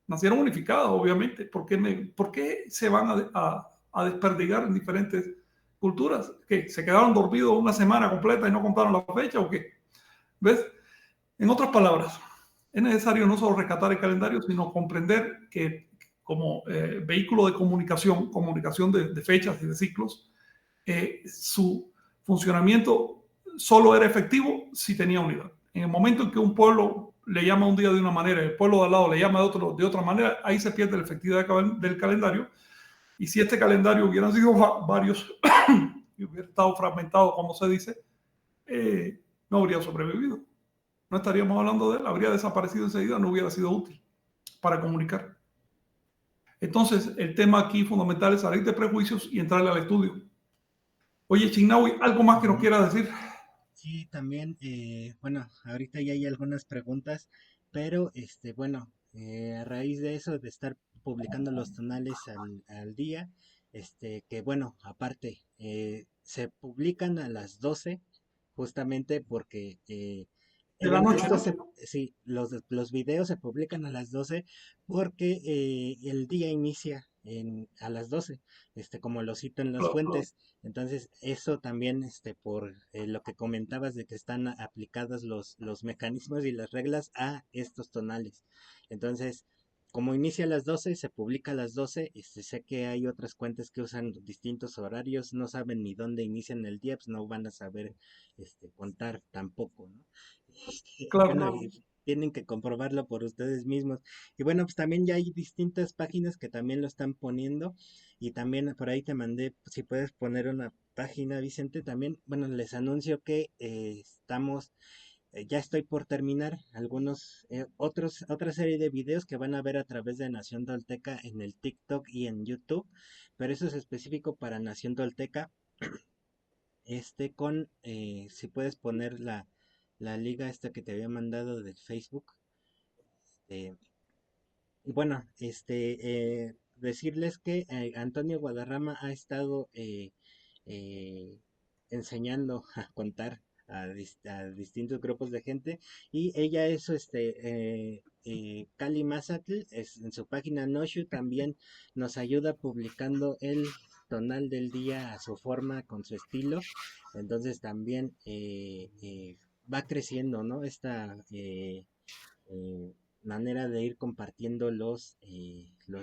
nacieron unificadas, obviamente. ¿Por qué se van a desperdigar en diferentes culturas? ¿Qué? ¿Se quedaron dormidos una semana completa y no contaron la fecha o qué? ¿Ves? En otras palabras, es necesario no solo rescatar el calendario, sino comprender que como vehículo de comunicación de fechas y de ciclos, su funcionamiento solo era efectivo si tenía unidad. En el momento en que un pueblo le llama un día de una manera, el pueblo de al lado le llama de otra manera, ahí se pierde la efectividad del calendario. Y si este calendario hubieran sido varios y hubiera estado fragmentado, como se dice, no habría sobrevivido. No estaríamos hablando de él, habría desaparecido enseguida, no hubiera sido útil para comunicar. Entonces, el tema aquí fundamental es salir de prejuicios y entrarle al estudio. Oye, Chignahui, ¿algo más que nos quieras decir? Sí, también, bueno, ahorita ya hay algunas preguntas, pero bueno, a raíz de eso, de estar publicando los tonales al día, que bueno, aparte, se publican a las 12, justamente porque De la noche, esto ¿no? sí, los videos se publican a las 12 porque el día inicia a las 12, como lo cito en las Claro. fuentes. Entonces, eso también, por lo que comentabas de que están aplicados los mecanismos y las reglas a estos tonales. Entonces, como inicia a las 12, se publica a las 12. Sé que hay otras cuentas que usan distintos horarios, no saben ni dónde inician el día, pues no van a saber contar tampoco, ¿no? Bueno, Claro. y tienen que comprobarlo por ustedes mismos. Y bueno, pues también ya hay distintas páginas que también lo están poniendo. Y también por ahí te mandé, si puedes poner una página, Vicente, también. Bueno, les anuncio que ya estoy por terminar otra serie de videos que van a ver a través de Nación Tolteca en el TikTok y en YouTube. Pero eso es específico para Nación Tolteca. Si puedes poner la liga esta que te había mandado del Facebook. eh, y bueno, decirles que Antonio Guadarrama ha estado eh, enseñando a contar a distintos grupos de gente, y ella es Cali Mazatl, en su página Noshu también nos ayuda publicando el tonal del día a su forma, con su estilo. Entonces también va creciendo, ¿no? Esta eh, manera de ir compartiendo los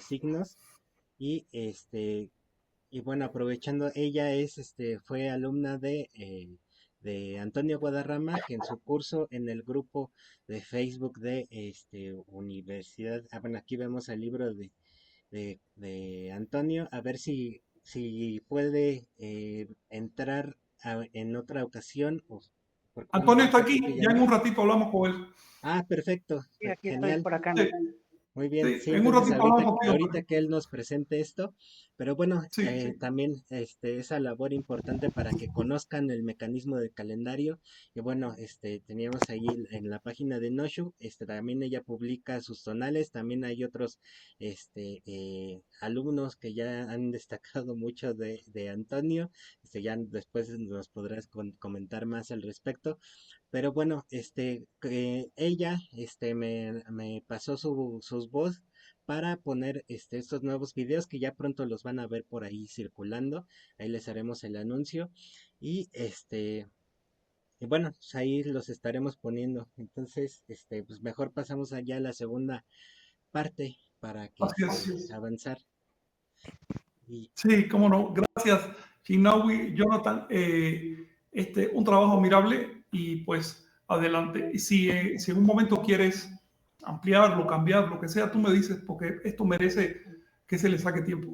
signos. Y y bueno, aprovechando, ella fue alumna de Antonio Guadarrama, que en su curso en el grupo de Facebook de Universidad, bueno, aquí vemos el libro de Antonio, a ver si puede entrar en otra ocasión, porque bueno, Antonio está ahorita creo que aquí, ya ya en no. un ratito hablamos con él. Ah, perfecto, Sí, aquí estoy genial. por acá. Sí, Muy bien, sí, sí, en un entonces ratito hablamos contigo. ahorita que él nos presente esto, pero bueno, Sí, también esa labor importante para que conozcan el mecanismo del calendario. Y bueno, teníamos ahí en la página de Noshu, también ella publica sus tonales. También hay otros alumnos que ya han destacado mucho de Antonio. Ya después nos podrás comentar más al respecto. Pero bueno, que ella me pasó sus voz para poner estos nuevos videos que ya pronto los van a ver por ahí circulando. Ahí les haremos el anuncio. Y y bueno, pues ahí los estaremos poniendo. Entonces, pues mejor pasamos allá a la segunda parte para que así es. avanzar. Y Sí, cómo no. Gracias, Chignahui, Jonathan. Un trabajo admirable y pues adelante. Y si en un momento quieres ampliarlo, cambiar, lo que sea, tú me dices, porque esto merece que se le saque tiempo.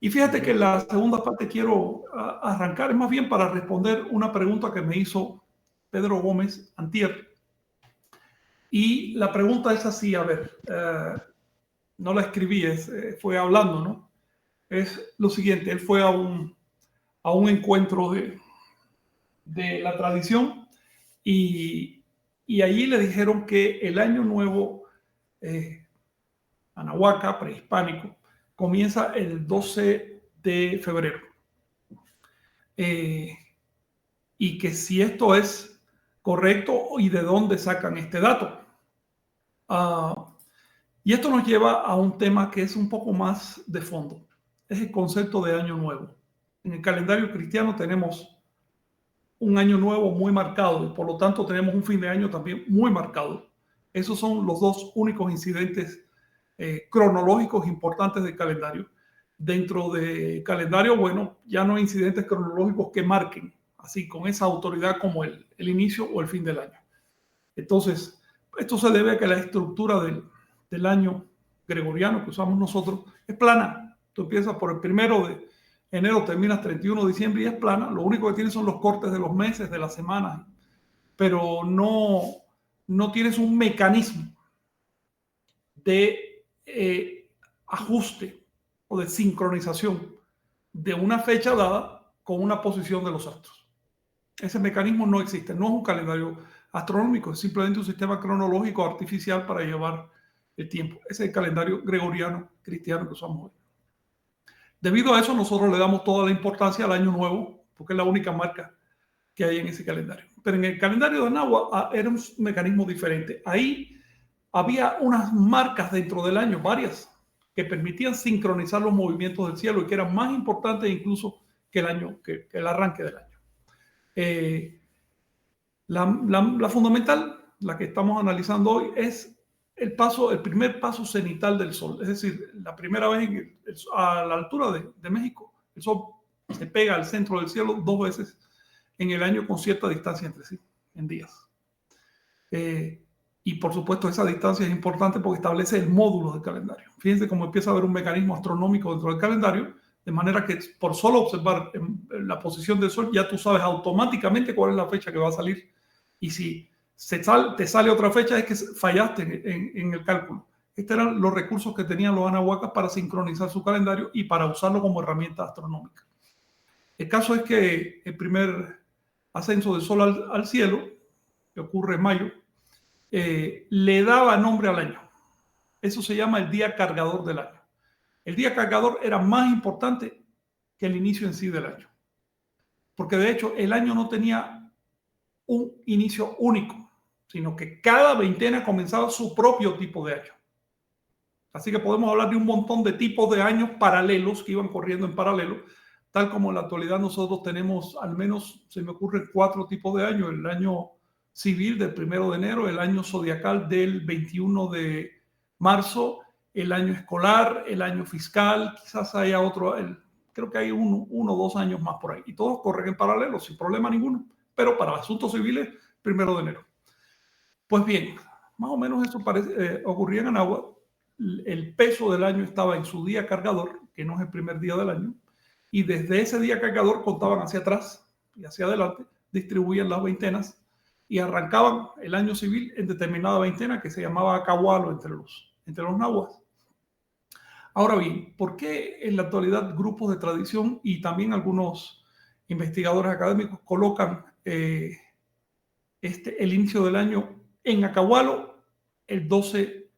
Y fíjate que la segunda parte quiero arrancar, es más bien para responder una pregunta que me hizo Pedro Gómez antier. Y la pregunta es así, a ver, no la escribí, fue hablando, ¿no? Es lo siguiente, él fue a un encuentro de la tradición y allí le dijeron que el año nuevo anahuaca, prehispánico, comienza el 12 de febrero. Y que si esto es correcto y de dónde sacan este dato. Y esto nos lleva a un tema que es un poco más de fondo. Es el concepto de año nuevo. En el calendario cristiano tenemos un año nuevo muy marcado y por lo tanto tenemos un fin de año también muy marcado. Esos son los dos únicos incidentes cronológicos importantes del calendario. Dentro del calendario, bueno, ya no hay incidentes cronológicos que marquen así, con esa autoridad como el inicio o el fin del año. Entonces, esto se debe a que la estructura del año gregoriano que usamos nosotros es plana. Tú empiezas por el 1 de enero, terminas 31 de diciembre y es plana. Lo único que tienes son los cortes de los meses, de las semanas, pero no tienes un mecanismo de ajuste o de sincronización de una fecha dada con una posición de los astros. Ese mecanismo no existe, no es un calendario astronómico, es simplemente un sistema cronológico artificial para llevar el tiempo. Ese es el calendario gregoriano cristiano que usamos hoy. Debido a eso, nosotros le damos toda la importancia al año nuevo, porque es la única marca que hay en ese calendario. Pero en el calendario de Anáhuac era un mecanismo diferente. Ahí había unas marcas dentro del año, varias, que permitían sincronizar los movimientos del cielo y que eran más importantes incluso que el arranque del año. La fundamental, la que estamos analizando hoy, es el primer paso cenital del Sol. Es decir, la primera vez a la altura de México, el Sol se pega al centro del cielo 2 veces en el año con cierta distancia entre sí, en días. Y por supuesto esa distancia es importante porque establece el módulo del calendario. Fíjense cómo empieza a haber un mecanismo astronómico dentro del calendario, de manera que por solo observar la posición del Sol ya tú sabes automáticamente cuál es la fecha que va a salir. Y si te sale otra fecha es que fallaste en el cálculo. Estos eran los recursos que tenían los anahuacas para sincronizar su calendario y para usarlo como herramienta astronómica. El caso es que el primer ascenso del Sol al cielo, que ocurre en mayo, le daba nombre al año. Eso se llama el día cargador del año. El día cargador era más importante que el inicio en sí del año. Porque de hecho el año no tenía un inicio único, sino que cada veintena comenzaba su propio tipo de año. Así que podemos hablar de un montón de tipos de años paralelos que iban corriendo en paralelo, tal como en la actualidad nosotros tenemos, al menos se me ocurren 4 tipos de años: el año civil del 1 de enero, el año zodiacal del 21 de marzo, el año escolar, el año fiscal, quizás haya otro, creo que hay uno o 2 años más por ahí, y todos corren en paralelo sin problema ninguno, pero para asuntos civiles, 1 de enero. Pues bien, más o menos eso ocurría en Anáhuac. El peso del año estaba en su día cargador, que no es el primer día del año, y desde ese día cargador contaban hacia atrás y hacia adelante, distribuían las veintenas y arrancaban el año civil en determinada veintena que se llamaba Acahualo entre los náhuatl. Ahora bien, ¿por qué en la actualidad grupos de tradición y también algunos investigadores académicos colocan el inicio del año en Acahualo el 12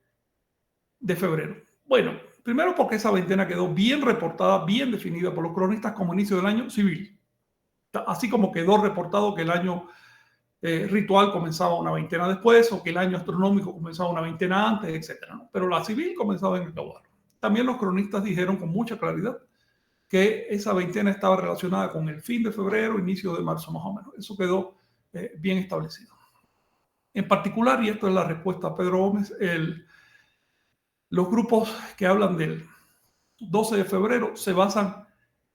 de febrero? Bueno, primero porque esa veintena quedó bien reportada, bien definida por los cronistas como inicio del año civil, así como quedó reportado que el año ritual comenzaba una veintena después, o que el año astronómico comenzaba una veintena antes, etc., ¿no? Pero la civil comenzaba en Acahualo. También los cronistas dijeron con mucha claridad que esa veintena estaba relacionada con el fin de febrero, inicio de marzo más o menos. Eso quedó bien establecido. En particular, y esto es la respuesta a Pedro Gómez, los grupos que hablan del 12 de febrero se basan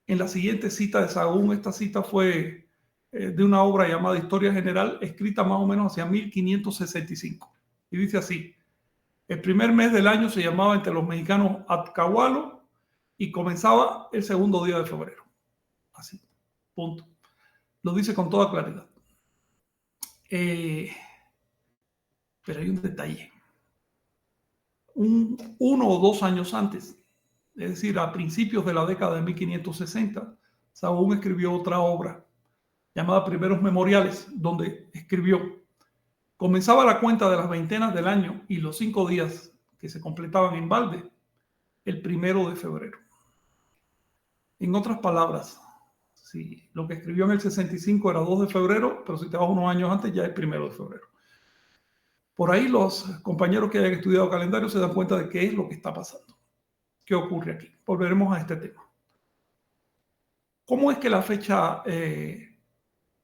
en la siguiente cita de Sahagún. Esta cita fue de una obra llamada Historia General, escrita más o menos hacia 1565. Y dice así: el primer mes del año se llamaba entre los mexicanos Atcahualo y comenzaba el segundo día de febrero. Así, punto. Lo dice con toda claridad. Pero hay un detalle. 1 o 2 años antes, es decir, a principios de la década de 1560, Sahagún escribió otra obra llamada Primeros Memoriales, donde escribió: comenzaba la cuenta de las veintenas del año y los 5 días que se completaban en balde el 1 de febrero. En otras palabras, si lo que escribió en el 65 era 2 de febrero, pero si te vas unos años antes ya es 1 de febrero. Por ahí los compañeros que hayan estudiado calendario se dan cuenta de qué es lo que está pasando. ¿Qué ocurre aquí? Volveremos a este tema. ¿Cómo es que la fecha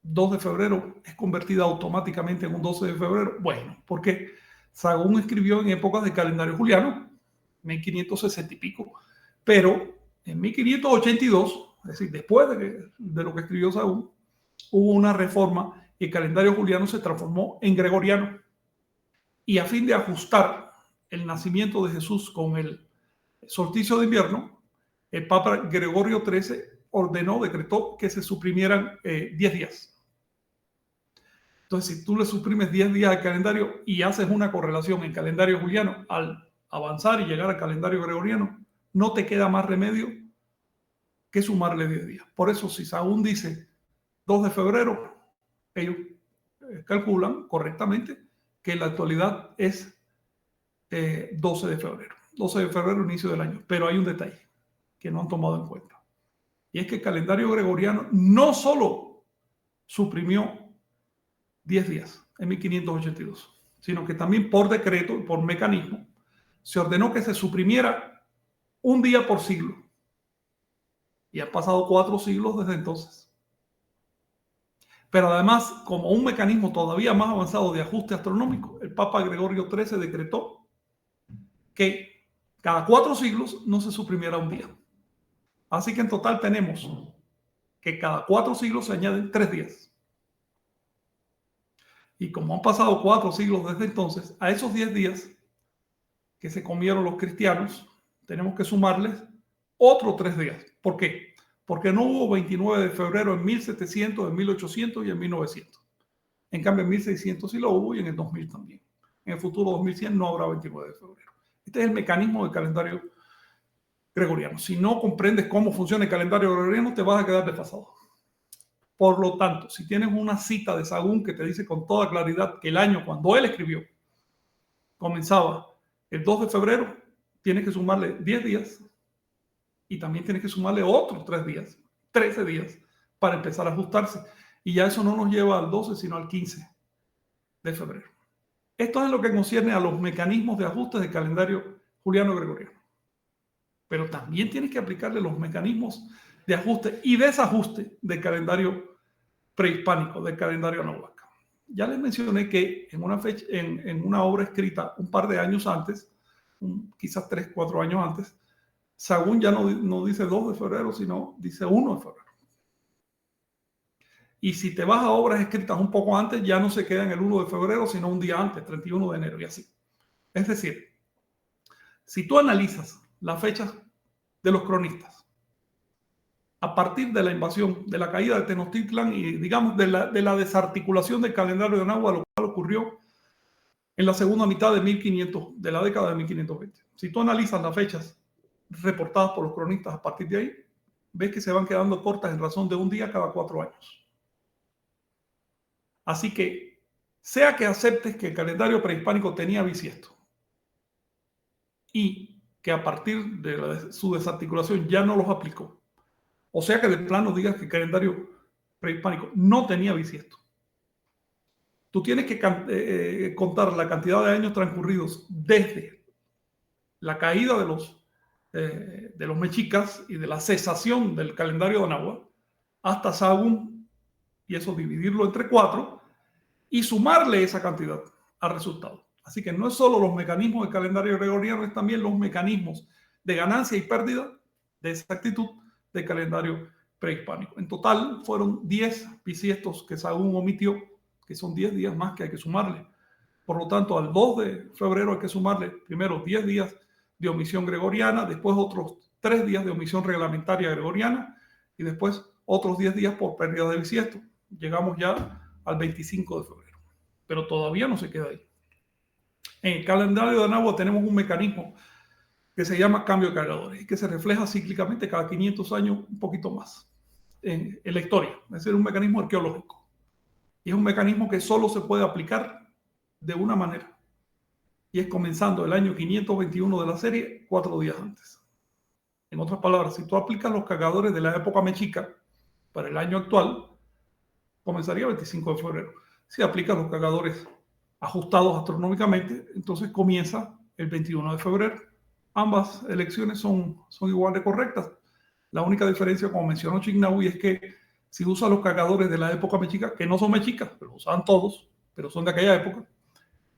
2 de febrero es convertida automáticamente en un 12 de febrero? Bueno, porque Sahagún escribió en épocas de calendario juliano, 1560 y pico, pero en 1582, es decir, después de lo que escribió Sahagún, hubo una reforma y el calendario juliano se transformó en gregoriano. Y a fin de ajustar el nacimiento de Jesús con el solsticio de invierno, el Papa Gregorio XIII decretó que se suprimieran 10 días. Entonces, si tú le suprimes 10 días al calendario y haces una correlación en calendario juliano al avanzar y llegar al calendario gregoriano, no te queda más remedio que sumarle 10 días. Por eso, si Sahagún dice 2 de febrero, ellos calculan correctamente que en la actualidad es 12 de febrero. 12 de febrero, inicio del año. Pero hay un detalle que no han tomado en cuenta. Y es que el calendario gregoriano no solo suprimió 10 días en 1582, sino que también por decreto y por mecanismo se ordenó que se suprimiera un día por siglo. Y han pasado 4 siglos desde entonces. Pero además, como un mecanismo todavía más avanzado de ajuste astronómico, el Papa Gregorio XIII decretó que cada 4 siglos no se suprimiera un día. Así que en total tenemos que cada 4 siglos se añaden 3 días. Y como han pasado 4 siglos desde entonces, a esos 10 días que se comieron los cristianos, tenemos que sumarles otros 3 días. ¿Por qué? Porque no hubo 29 de febrero en 1700, en 1800 y en 1900. En cambio, en 1600 sí lo hubo y en el 2000 también. En el futuro 2100 no habrá 29 de febrero. Este es el mecanismo del calendario gregoriano. Si no comprendes cómo funciona el calendario gregoriano, te vas a quedar desfasado. Por lo tanto, si tienes una cita de Sahagún que te dice con toda claridad que el año, cuando él escribió, comenzaba el 2 de febrero, tienes que sumarle 10 días y también tienes que sumarle otros 3 días, 13 días, para empezar a ajustarse. Y ya eso no nos lleva al 12, sino al 15 de febrero. Esto es lo que concierne a los mecanismos de ajuste del calendario juliano-gregoriano. Pero también tienes que aplicarle los mecanismos de ajuste y desajuste del calendario prehispánico, del calendario anáhuac. Ya les mencioné que en una obra escrita un par de años antes, quizás 3, 4 años antes, Sahagún ya no dice 2 de febrero, sino dice 1 de febrero. Y si te vas a obras escritas un poco antes, ya no se queda en el 1 de febrero, sino un día antes, 31 de enero y así. Es decir, si tú analizas las fechas de los cronistas, a partir de la invasión, de la caída de Tenochtitlan y, digamos, de la desarticulación del calendario de Anáhuac, lo cual ocurrió en la segunda mitad de de la década de 1520. Si tú analizas las fechas reportadas por los cronistas a partir de ahí, ves que se van quedando cortas en razón de un día cada 4 años. Así que, sea que aceptes que el calendario prehispánico tenía bisiesto y que a partir de su desarticulación ya no los aplicó, o sea que de plano digas que el calendario prehispánico no tenía bisiesto, tú tienes que contar la cantidad de años transcurridos desde la caída de los mexicas y de la cesación del calendario de Anáhuac hasta Sahagún, y eso dividirlo entre 4 y sumarle esa cantidad al resultado. Así que no es solo los mecanismos del calendario gregoriano, es también los mecanismos de ganancia y pérdida de exactitud del calendario prehispánico. En total fueron 10 bisiestos que Sahagún omitió, que son 10 días más que hay que sumarle. Por lo tanto, al 2 de febrero hay que sumarle primero 10 días de omisión gregoriana, después otros 3 días de omisión reglamentaria gregoriana y después otros 10 días por pérdida de bisiesto. Llegamos ya al 25 de febrero. Pero todavía no se queda ahí. En el calendario de Anáhuac tenemos un mecanismo que se llama cambio de cargadores y que se refleja cíclicamente cada 500 años, un poquito más, en la historia. Es decir, un mecanismo arqueológico. Y es un mecanismo que solo se puede aplicar de una manera. Y es comenzando el año 521 de la serie, 4 días antes. En otras palabras, si tú aplicas los cargadores de la época mexica para el año actual, comenzaría el 25 de febrero. Si aplicas los cargadores ajustados astronómicamente, entonces comienza el 21 de febrero. Ambas elecciones son igual de correctas. La única diferencia, como mencionó Chignahui, es que si usas los cargadores de la época mexica, que no son mexicas, pero usaban todos, pero son de aquella época,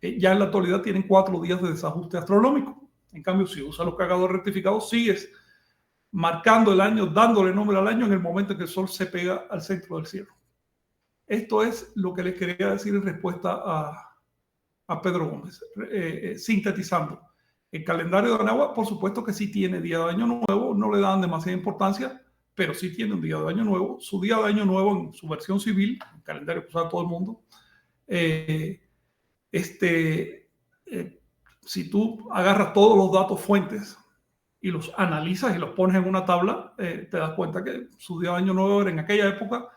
ya en la actualidad tienen 4 días de desajuste astronómico. En cambio, si usas los cargadores rectificados, sigues marcando el año, dándole nombre al año en el momento en que el Sol se pega al centro del cielo. esto es lo que les quería decir en respuesta a Pedro Gómez. Sintetizando, el calendario de Anáhuac, por supuesto que sí tiene día de Año Nuevo, no le dan demasiada importancia, pero sí tiene un día de Año Nuevo. Su día de Año Nuevo en su versión civil, el calendario que usa todo el mundo, si tú agarras todos los datos fuentes y los analizas y los pones en una tabla, te das cuenta que su día de Año Nuevo era en aquella época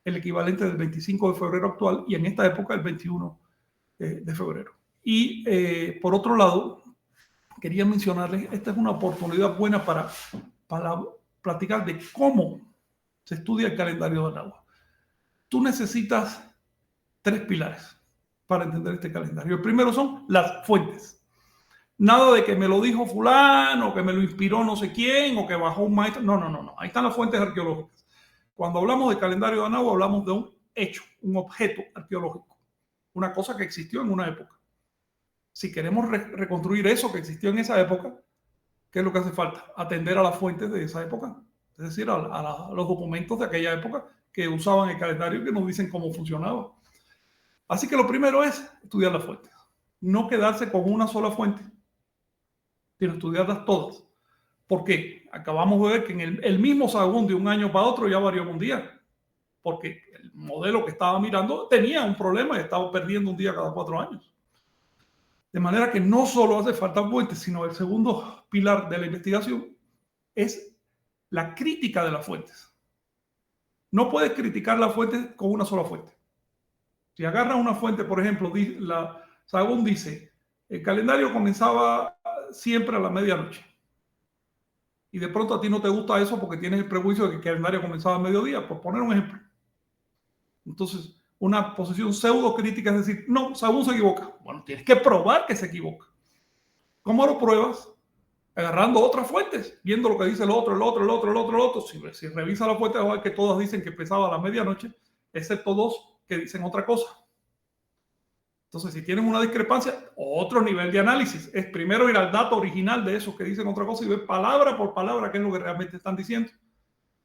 el equivalente del 25 de febrero actual y en esta época el 21 de febrero. Y por otro lado, quería mencionarles, esta es una oportunidad buena para platicar de cómo se estudia el calendario de Anáhuac. Tú necesitas 3 pilares para entender este calendario. El primero son las fuentes. Nada de que me lo dijo fulano, que me lo inspiró no sé quién, o que bajó un maestro. No. Ahí están las fuentes arqueológicas. Cuando hablamos de calendario de Anáhuac, hablamos de un hecho, un objeto arqueológico. Una cosa que existió en una época. Si queremos reconstruir eso que existió en esa época, ¿qué es lo que hace falta? Atender a las fuentes de esa época. Es decir, a los documentos de aquella época que usaban el calendario y que nos dicen cómo funcionaba. Así que lo primero es estudiar las fuentes. No quedarse con una sola fuente, sino estudiarlas todas. ¿Por qué? Acabamos de ver que en el mismo Sahagún de un año para otro ya varió un día. Porque el modelo que estaba mirando tenía un problema y estaba perdiendo un día cada 4 años. De manera que no solo hace falta fuentes, sino el segundo pilar de la investigación es la crítica de las fuentes. No puedes criticar las fuentes con una sola fuente. Si agarras una fuente, por ejemplo, Sahagún dice, el calendario comenzaba siempre a la medianoche. Y de pronto a ti no te gusta eso porque tienes el prejuicio de que el calendario comenzaba a mediodía, por poner un ejemplo. Entonces, una posición pseudo crítica es decir, no, Sahagún se equivoca. Bueno, tienes que probar que se equivoca. ¿Cómo lo pruebas? Agarrando otras fuentes, viendo lo que dice el otro. Si revisa la fuente, vas a ver que todas dicen que empezaba a la medianoche, excepto 2 que dicen otra cosa. Entonces, si tienen una discrepancia, otro nivel de análisis es primero ir al dato original de esos que dicen otra cosa y ver palabra por palabra qué es lo que realmente están diciendo.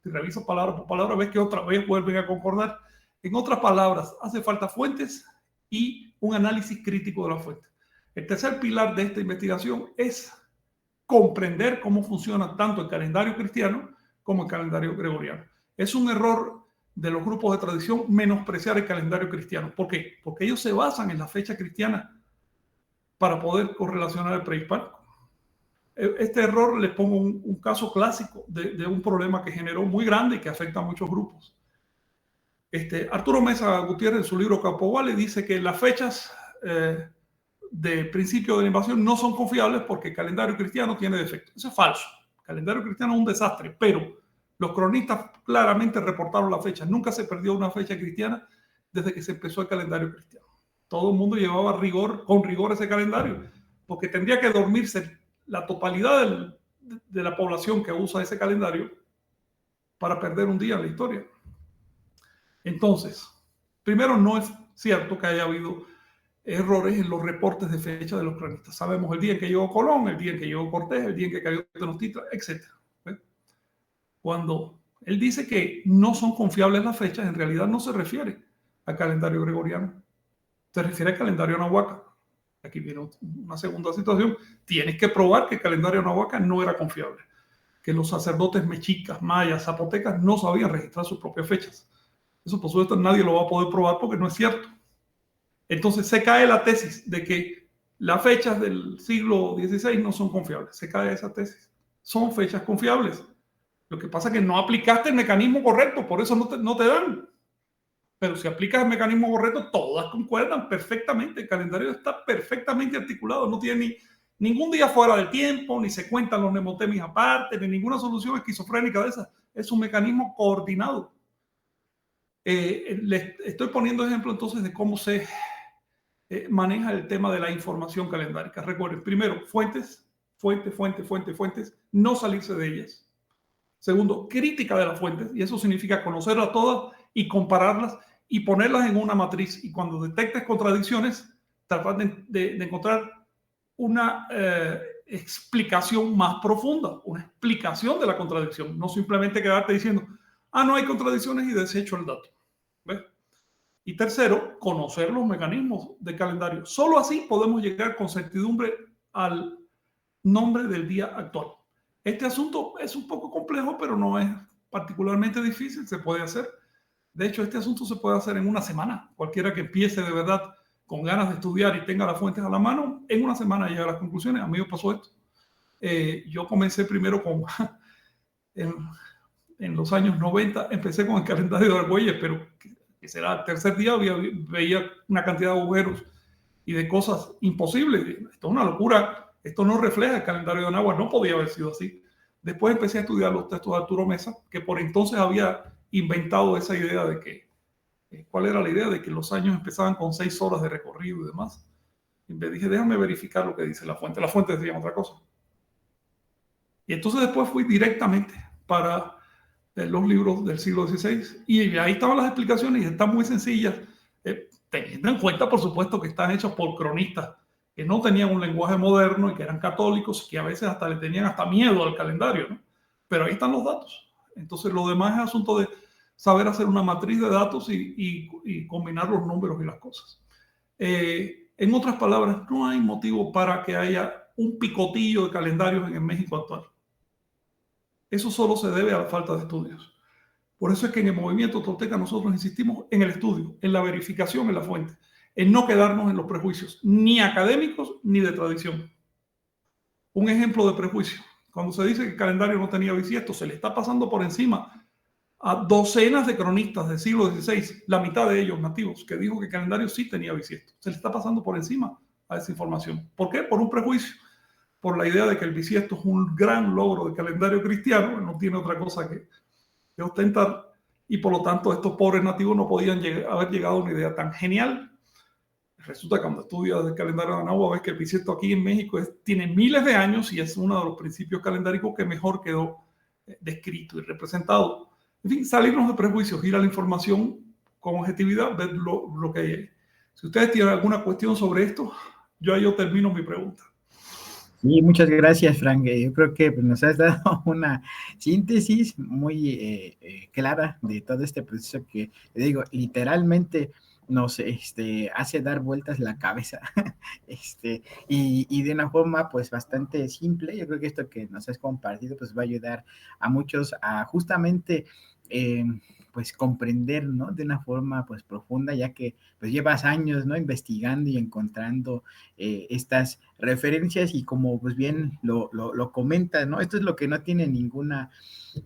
Si revisas palabra por palabra, ves que otra vez vuelven a concordar. En otras palabras, hace falta fuentes y un análisis crítico de las fuentes. El tercer pilar de esta investigación es comprender cómo funciona tanto el calendario cristiano como el calendario gregoriano. Es un error de los grupos de tradición menospreciar el calendario cristiano. ¿Por qué? Porque ellos se basan en la fecha cristiana para poder correlacionar el prehispánico. Este error les pongo un caso clásico de un problema que generó muy grande y que afecta a muchos grupos. Arturo Mesa Gutiérrez en su libro Capoguale dice que las fechas de principio de la invasión no son confiables porque el calendario cristiano tiene defectos. Eso es falso. El calendario cristiano es un desastre, pero los cronistas claramente reportaron la fecha. Nunca se perdió una fecha cristiana desde que se empezó el calendario cristiano. Todo el mundo llevaba con rigor ese calendario, porque tendría que dormirse la totalidad de la población que usa ese calendario para perder un día en la historia. Entonces, primero, no es cierto que haya habido errores en los reportes de fecha de los cronistas. Sabemos el día en que llegó Colón, el día en que llegó Cortés, el día en que cayó Tenochtitlan, etc. Cuando él dice que no son confiables las fechas, en realidad no se refiere al calendario gregoriano. Se refiere al calendario nahuaca. Aquí viene una segunda situación. Tienes que probar que el calendario nahuaca no era confiable. Que los sacerdotes mexicas, mayas, zapotecas no sabían registrar sus propias fechas. Eso, por supuesto, nadie lo va a poder probar porque no es cierto. Entonces se cae la tesis de que las fechas del siglo XVI no son confiables. Se cae esa tesis. Son fechas confiables. Lo que pasa es que no aplicaste el mecanismo correcto, por eso no te dan. Pero si aplicas el mecanismo correcto, todas concuerdan perfectamente. El calendario está perfectamente articulado, no tiene ningún día fuera del tiempo, ni se cuentan los mnemotemis aparte, ni ninguna solución esquizofrénica de esa. Es un mecanismo coordinado. Les estoy poniendo ejemplo entonces de cómo se maneja el tema de la información calendárica. Recuerden, primero, fuentes, no salirse de ellas. Segundo, crítica de las fuentes, y eso significa conocerlas todas y compararlas y ponerlas en una matriz. Y cuando detectes contradicciones, tratar de encontrar una explicación más profunda, una explicación de la contradicción, no simplemente quedarte diciendo, no hay contradicciones y desecho el dato. ¿Ves? Y tercero, conocer los mecanismos del calendario. Solo así podemos llegar con certidumbre al nombre del día actual. Este asunto es un poco complejo, pero no es particularmente difícil, se puede hacer. De hecho, este asunto se puede hacer en una semana. Cualquiera que empiece de verdad con ganas de estudiar y tenga las fuentes a la mano, en una semana llega a las conclusiones. A mí me pasó esto. Yo comencé primero con, en los años 90, empecé con el calendario de Argüelles, pero que será el tercer día, veía una cantidad de agujeros y de cosas imposibles. Esto es una locura, esto no refleja el calendario de Anáhuac, no podía haber sido así. Después empecé a estudiar los textos de Arturo Mesa, que por entonces había inventado esa idea de que, ¿cuál era la idea? De que los años empezaban con 6 horas de recorrido y demás. Y me dije, déjame verificar lo que dice la fuente. La fuente decía otra cosa. Y entonces después fui directamente para los libros del siglo XVI y ahí estaban las explicaciones y están muy sencillas, teniendo en cuenta, por supuesto, que están hechas por cronistas que no tenían un lenguaje moderno y que eran católicos y que a veces hasta le tenían hasta miedo al calendario, ¿no? Pero ahí están los datos. Entonces lo demás es asunto de saber hacer una matriz de datos y combinar los números y las cosas. En otras palabras, no hay motivo para que haya un picotillo de calendarios en el México actual. Eso solo se debe a la falta de estudios. Por eso es que en el movimiento tolteca nosotros insistimos en el estudio, en la verificación en la fuente, en no quedarnos en los prejuicios, ni académicos ni de tradición. Un ejemplo de prejuicio. Cuando se dice que el calendario no tenía bisiesto, se le está pasando por encima a docenas de cronistas del siglo XVI, la mitad de ellos nativos, que dijo que el calendario sí tenía bisiesto. Se le está pasando por encima a esa información. ¿Por qué? Por un prejuicio. Por la idea de que el bisiesto es un gran logro del calendario cristiano, no tiene otra cosa que ostentar, y por lo tanto estos pobres nativos no podían haber llegado a una idea tan genial. Resulta que cuando estudias el calendario de Anáhuac ves que el bisiesto aquí en México tiene miles de años y es uno de los principios calendáricos que mejor quedó descrito y representado. En fin, salirnos de prejuicios, ir a la información con objetividad, ver lo que hay. Si ustedes tienen alguna cuestión sobre esto, yo termino mi pregunta. Sí, muchas gracias, Frank. Yo creo que nos has dado una síntesis muy clara de todo este proceso que, digo, literalmente nos hace dar vueltas la cabeza y de una forma pues bastante simple. Yo creo que esto que nos has compartido pues va a ayudar a muchos a justamente pues comprender, ¿no? De una forma pues profunda, ya que pues llevas años, ¿no? Investigando y encontrando estas referencias y como pues bien lo comentas, ¿no? Esto es lo que no tiene ninguna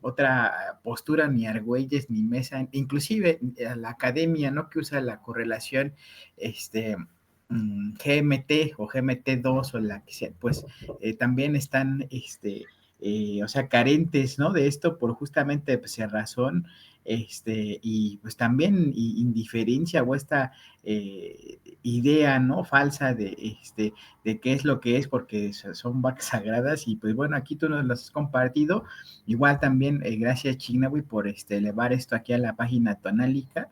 otra postura, ni Argüelles, ni Mesa, inclusive la academia, ¿no? Que usa la correlación, GMT o GMT2 o la que sea, pues también están, o sea, carentes, ¿no? De esto por justamente, pues, razón, y pues también indiferencia o esta idea, ¿no? Falsa de qué es lo que es, porque son vacas sagradas, y pues bueno, aquí tú nos las has compartido, igual también, gracias Chignahui por elevar esto aquí a la página tonálica.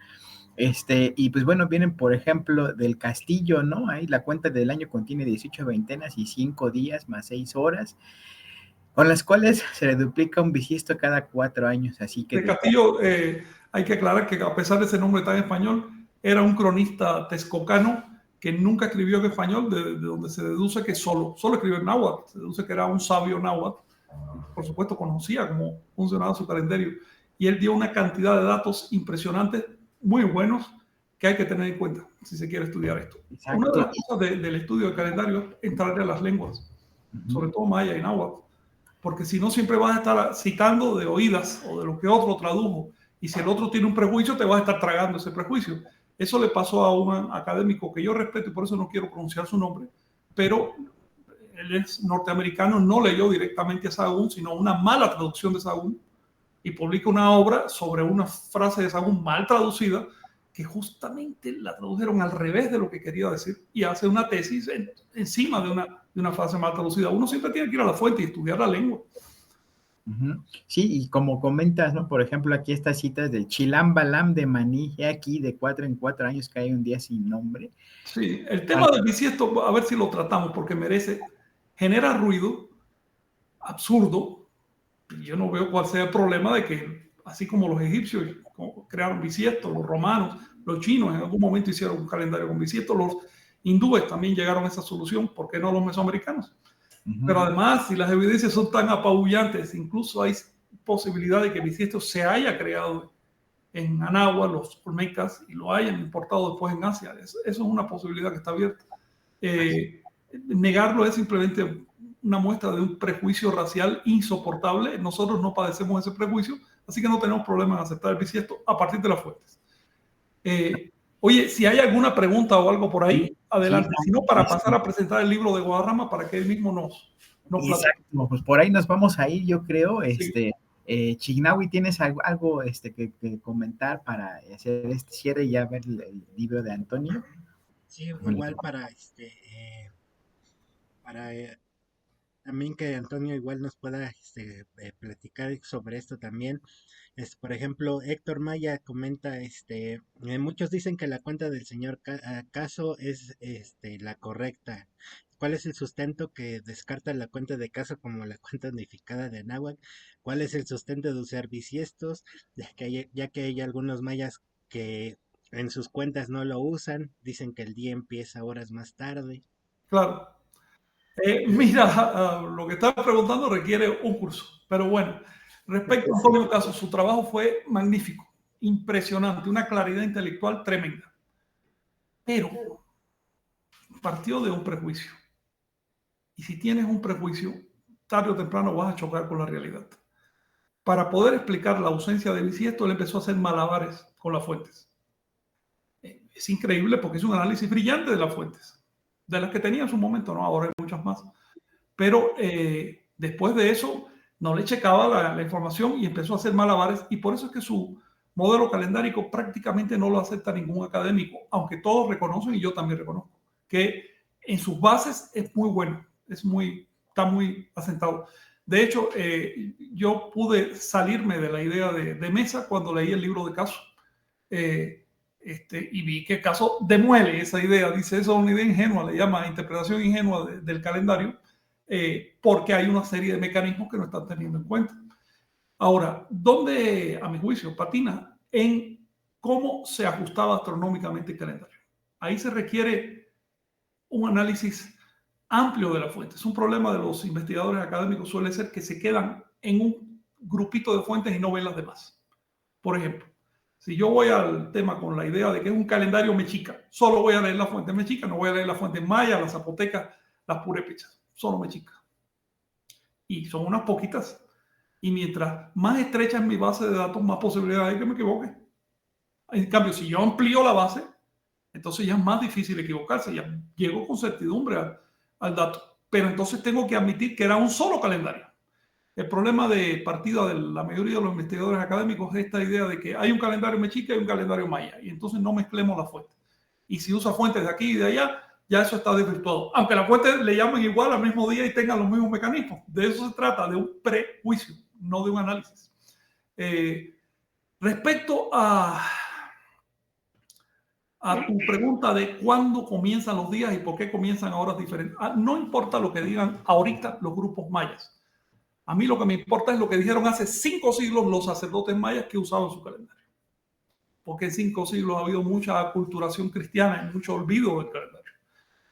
Y pues bueno, vienen por ejemplo del castillo, ¿no? Ahí la cuenta del año contiene 18 veintenas y 5 días más 6 horas, con las cuales se le duplica un bisiesto cada 4 años, así que... De Castillo, hay que aclarar que a pesar de ese nombre tan español, era un cronista texcocano que nunca escribió en español, de donde se deduce que solo escribió en náhuatl, se deduce que era un sabio náhuatl, por supuesto conocía cómo funcionaba su calendario, y él dio una cantidad de datos impresionantes, muy buenos, que hay que tener en cuenta si se quiere estudiar esto. Exacto. Una de las cosas del estudio del calendario es entrarle a las lenguas, sobre todo maya y náhuatl, porque si no siempre vas a estar citando de oídas o de lo que otro tradujo, y si el otro tiene un prejuicio te vas a estar tragando ese prejuicio. Eso le pasó a un académico que yo respeto y por eso no quiero pronunciar su nombre, pero él es norteamericano, no leyó directamente a Sahagún, sino una mala traducción de Sahagún, y publica una obra sobre una frase de Sahagún mal traducida, que justamente la tradujeron al revés de lo que quería decir, y hace una tesis encima de una frase mal traducida. Uno siempre tiene que ir a la fuente y estudiar la lengua. Sí, y como comentas, ¿no? Por ejemplo, aquí estas citas de Chilam Balam de Maní, he aquí de 4 en 4 años que hay un día sin nombre. Sí, el tema del bisiesto, a ver si lo tratamos, porque genera ruido absurdo. Yo no veo cuál sea el problema de que, así como los egipcios crearon bisiestos, los romanos, Los chinos en algún momento hicieron un calendario con bisiesto, los hindúes también llegaron a esa solución, ¿por qué no los mesoamericanos? Pero además, si las evidencias son tan apabullantes, incluso hay posibilidad de que bisiesto se haya creado en Anáhuac, los olmecas, y lo hayan importado después en Asia. Eso es una posibilidad que está abierta. Negarlo es simplemente una muestra de un prejuicio racial insoportable. Nosotros no padecemos ese prejuicio, así que no tenemos problema en aceptar el bisiesto a partir de las fuentes. Oye, si hay alguna pregunta o algo por ahí, adelante. Si no, para pasar a presentar el libro de Guadarrama para que él mismo nos platique. Exacto, pues por ahí nos vamos a ir, yo creo. Sí. Chignahui, ¿tienes algo que comentar para hacer este cierre y ya ver el libro de Antonio? Sí, igual también que Antonio igual nos pueda platicar sobre esto también. Por ejemplo, Héctor Maya comenta, muchos dicen que la cuenta del señor Caso es la correcta. ¿Cuál es el sustento que descarta la cuenta de Caso como la cuenta unificada de Anáhuac? ¿Cuál es el sustento de usar bisiestos? Ya que hay algunos mayas que en sus cuentas no lo usan, dicen que el día empieza horas más tarde. Claro. Mira, lo que estás preguntando requiere un curso, pero bueno, respecto a Antonio Caso, su trabajo fue magnífico, impresionante, una claridad intelectual tremenda, pero partió de un prejuicio. Y si tienes un prejuicio, tarde o temprano vas a chocar con la realidad. Para poder explicar la ausencia de bisiesto, él empezó a hacer malabares con las fuentes. Es increíble porque es un análisis brillante de las fuentes, de las que tenía en su momento, ¿no? Ahora hay muchas más. Pero después de eso, no le checaba la información y empezó a hacer malabares, y por eso es que su modelo calendárico prácticamente no lo acepta ningún académico, aunque todos reconocen, y yo también reconozco, que en sus bases es muy bueno, está muy asentado. De hecho, yo pude salirme de la idea de Mesa cuando leí el libro de Caso. Y vi que Caso demuele esa idea, dice, eso es una idea ingenua, le llama interpretación ingenua del calendario, porque hay una serie de mecanismos que no están teniendo en cuenta. Ahora, ¿dónde, a mi juicio, patina? En cómo se ajustaba astronómicamente el calendario. Ahí se requiere un análisis amplio de la fuente. Es un problema de los investigadores académicos, suele ser que se quedan en un grupito de fuentes y no ven las demás. Por ejemplo, si yo voy al tema con la idea de que es un calendario mexica, solo voy a leer la fuente mexica, no voy a leer la fuente maya, las zapotecas, las purépechas, solo mexica. Y son unas poquitas. Y mientras más estrecha es mi base de datos, más posibilidad hay que me equivoque. En cambio, si yo amplío la base, entonces ya es más difícil equivocarse, ya llego con certidumbre al dato. Pero entonces tengo que admitir que era un solo calendario. El problema de partida de la mayoría de los investigadores académicos es esta idea de que hay un calendario mexica y un calendario maya, y entonces no mezclemos las fuentes. Y si usa fuentes de aquí y de allá, ya eso está desvirtuado. Aunque las fuentes le llamen igual al mismo día y tengan los mismos mecanismos. De eso se trata, de un prejuicio, no de un análisis. Respecto a tu pregunta de cuándo comienzan los días y por qué comienzan a horas diferentes, no importa lo que digan ahorita los grupos mayas. A mí lo que me importa es lo que dijeron hace 5 siglos los sacerdotes mayas que usaban su calendario. Porque en 5 siglos ha habido mucha aculturación cristiana y mucho olvido del calendario.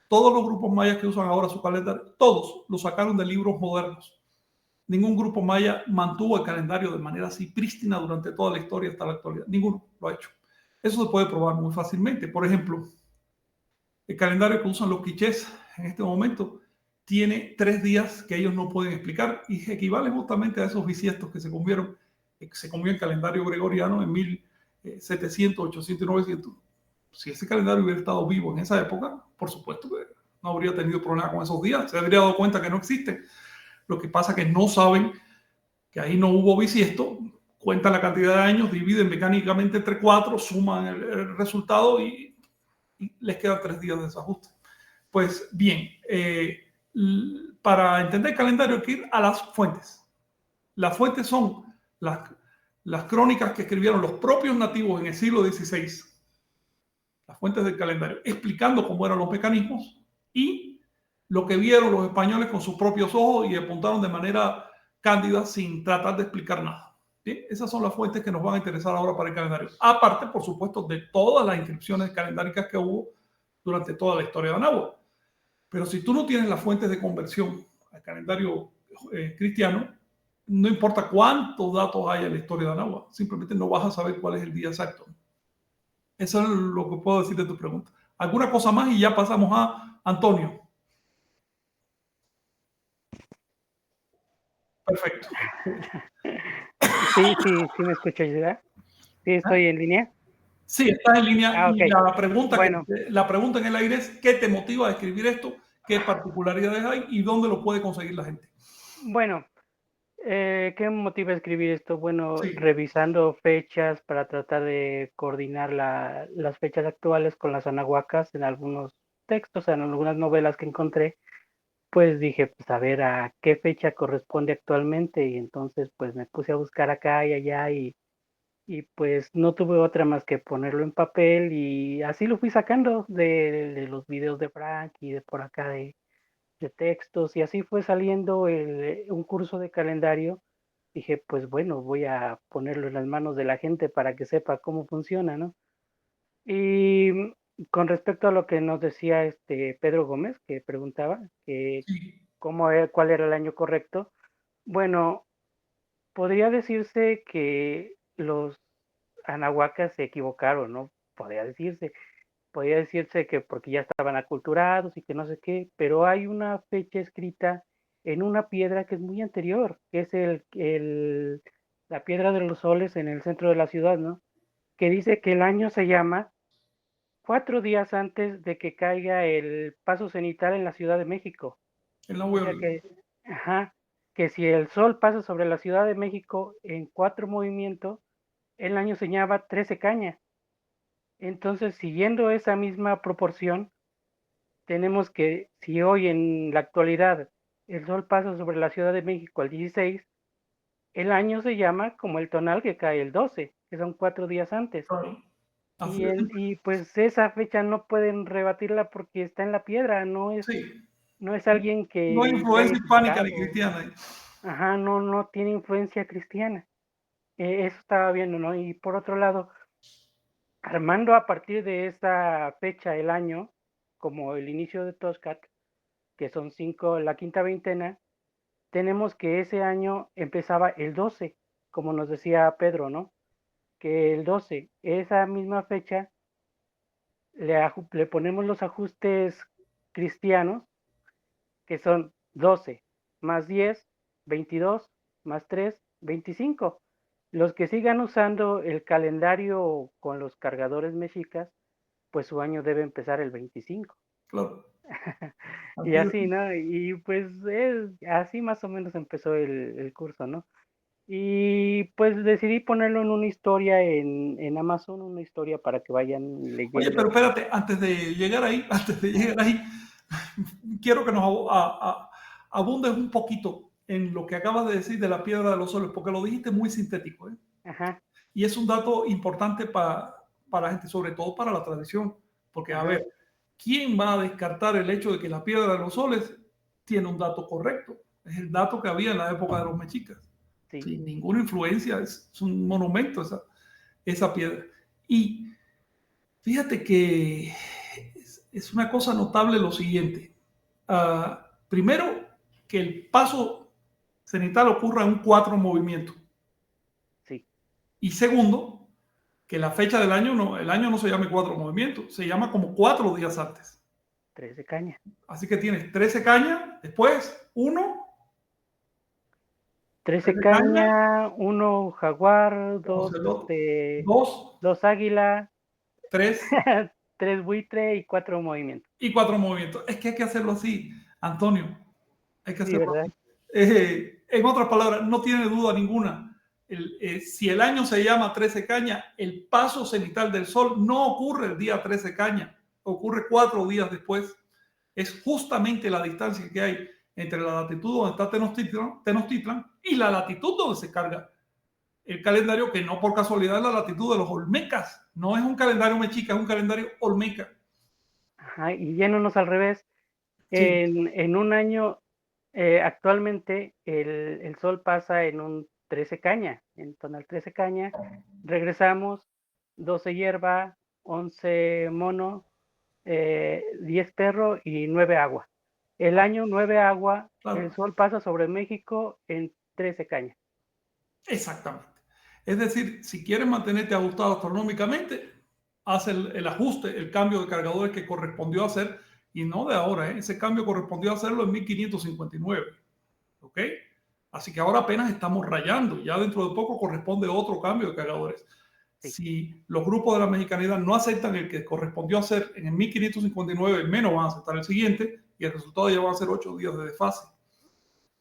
Todos los grupos mayas que usan ahora su calendario, todos lo sacaron de libros modernos. Ningún grupo maya mantuvo el calendario de manera así prístina durante toda la historia hasta la actualidad. Ninguno lo ha hecho. Eso se puede probar muy fácilmente. Por ejemplo, el calendario que usan los quichés en este momento tiene 3 días que ellos no pueden explicar y equivale justamente a esos bisiestos que se comieron en calendario gregoriano en 1700, 800 y 900. Si ese calendario hubiera estado vivo en esa época, por supuesto que no habría tenido problema con esos días. Se habría dado cuenta que no existen. Lo que pasa es que no saben que ahí no hubo bisiesto, cuentan la cantidad de años, dividen mecánicamente entre 4, suman el resultado y les quedan 3 días de desajuste. Pues bien, para entender el calendario hay que ir a las fuentes. Las fuentes son las crónicas que escribieron los propios nativos en el siglo XVI, las fuentes del calendario, explicando cómo eran los mecanismos y lo que vieron los españoles con sus propios ojos y apuntaron de manera cándida sin tratar de explicar nada. Bien, esas son las fuentes que nos van a interesar ahora para el calendario. Aparte, por supuesto, de todas las inscripciones calendáricas que hubo durante toda la historia de Anáhuac. Pero si tú no tienes las fuentes de conversión al calendario cristiano, no importa cuántos datos haya en la historia de Anáhuac, simplemente no vas a saber cuál es el día exacto. Eso es lo que puedo decir de tu pregunta. ¿Alguna cosa más? Y ya pasamos a Antonio. Perfecto. Sí me escuchas, ¿verdad? Sí, estoy en línea. Sí, estás en línea. Ok. Y la pregunta, Bueno. la pregunta en el aire es: ¿qué te motiva a escribir esto? ¿Qué particularidades hay? ¿Y dónde lo puede conseguir la gente? Bueno, ¿qué me motiva a escribir esto? Bueno, Sí. revisando fechas para tratar de coordinar las fechas actuales con las anahuacas en algunos textos, en algunas novelas que encontré, pues dije, pues a ver a qué fecha corresponde actualmente, y entonces pues me puse a buscar acá y allá y pues no tuve otra más que ponerlo en papel, y así lo fui sacando de los videos de Frank y de por acá de textos, y así fue saliendo un curso de calendario. Dije, pues bueno, voy a ponerlo en las manos de la gente para que sepa cómo funciona, ¿no? Y con respecto a lo que nos decía Pedro Gómez, que preguntaba que Sí. cuál era el año correcto, bueno, podría decirse que los anahuacas se equivocaron, ¿no? Podría decirse que porque ya estaban aculturados y que no sé qué, pero hay una fecha escrita en una piedra que es muy anterior, que es la piedra de los soles en el centro de la ciudad, ¿no? Que dice que el año se llama 4 días antes de que caiga el paso cenital en la Ciudad de México. En la O web. sea que si el sol pasa sobre la Ciudad de México en 4 movimientos, el año se llama 13 caña. Entonces, siguiendo esa misma proporción, tenemos que si hoy en la actualidad el sol pasa sobre la Ciudad de México el 16, el año se llama como el tonal que cae el 12, que son 4 días antes. Y pues esa fecha no pueden rebatirla porque está en la piedra, no es alguien que... No hay influencia hispánica ni cristiana. Ajá, no tiene influencia cristiana. Eso estaba viendo, ¿no? Y por otro lado, armando a partir de esa fecha el año, como el inicio de Toscat, que son 5, la quinta veintena, tenemos que ese año empezaba el 12, como nos decía Pedro, ¿no? Que el 12, esa misma fecha, le ponemos los ajustes cristianos, que son 12 más 10, 22, más 3, 25. Los que sigan usando el calendario con los cargadores mexicas, pues su año debe empezar el 25. Claro. Y así, ¿no? Y pues así más o menos empezó el curso, ¿no? Y pues decidí ponerlo en una historia en Amazon, una historia para que vayan leyendo. Oye, pero espérate, antes de llegar ahí, quiero que nos abundes un poquito en lo que acabas de decir de la piedra de los soles, porque lo dijiste muy sintético, ¿eh? Ajá. Y es un dato importante para la gente, sobre todo para la tradición, porque a ver, ¿quién va a descartar el hecho de que la piedra de los soles tiene un dato correcto? Es el dato que había en la época de los mexicas. Sí. Sin ninguna influencia, es un monumento esa piedra. Y fíjate que es una cosa notable lo siguiente. Primero, que el paso cenital ocurra en 4 movimientos. Sí. Y segundo, que la fecha del año el año no se llame 4 movimientos, se llama como 4 días antes. 13 cañas. Así que tienes 13 cañas, después 1. 13 caña, 1 jaguar, 2 águila, 3 3 buitre y 4 movimientos. Y 4 movimientos. Es que hay que hacerlo así, Antonio. Hay que hacerlo ¿verdad? así. En otras palabras, no tiene duda ninguna. Si el año se llama 13 caña, el paso cenital del sol no ocurre el día 13 caña, ocurre 4 días después. Es justamente la distancia que hay entre la latitud donde está Tenochtitlan y la latitud donde se carga el calendario, que no por casualidad es la latitud de los olmecas. No es un calendario mexica, es un calendario olmeca. Ajá, y yéndonos al revés, en un año, actualmente el sol pasa en un 13 caña, en tonal 13 caña, regresamos, 12 hierba, 11 mono, 10 perro y 9 agua. El año 9 agua, Claro. el sol pasa sobre México en 13 caña. Exactamente. Es decir, si quieres mantenerte ajustado astronómicamente, haz el ajuste, el cambio de cargadores que correspondió hacer, y no de ahora, ¿eh? Ese cambio correspondió hacerlo en 1559. ¿Ok? Así que ahora apenas estamos rayando, ya dentro de poco corresponde otro cambio de cargadores. Sí. Si los grupos de la mexicanidad no aceptan el que correspondió hacer en el 1559, menos van a aceptar el siguiente, y el resultado ya va a ser 8 días de desfase.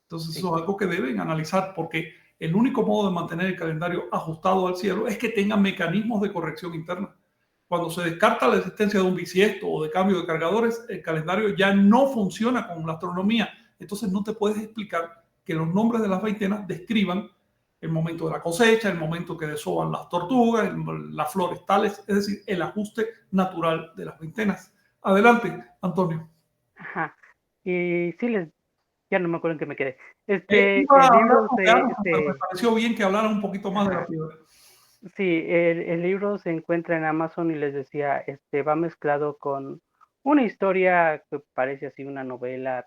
Entonces, Sí. eso es algo que deben analizar, porque el único modo de mantener el calendario ajustado al cielo es que tenga mecanismos de corrección interna. Cuando se descarta la existencia de un bisiesto o de cambio de cargadores, el calendario ya no funciona con la astronomía. Entonces no te puedes explicar que los nombres de las veintenas describan el momento de la cosecha, el momento que desovan las tortugas, las flores tales, es decir, el ajuste natural de las veintenas. Adelante, Antonio. Ajá. Y sí, ya no me acuerdo en qué me quedé. Iba a El hablar libro pero me pareció bien que hablaran un poquito más de la piedra. Sí, el libro se encuentra en Amazon y les decía, va mezclado con una historia que parece así una novela,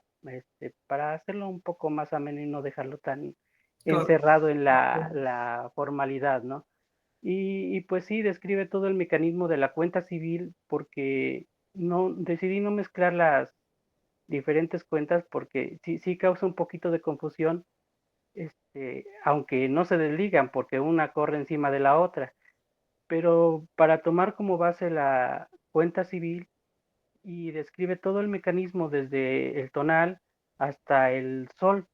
para hacerlo un poco más ameno y no dejarlo tan Claro. encerrado en la formalidad, ¿no? Y pues sí, describe todo el mecanismo de la cuenta civil porque decidí no mezclar las diferentes cuentas porque sí causa un poquito de confusión, aunque no se desligan porque una corre encima de la otra, pero para tomar como base la cuenta civil y describe todo el mecanismo desde el tonal hasta el sol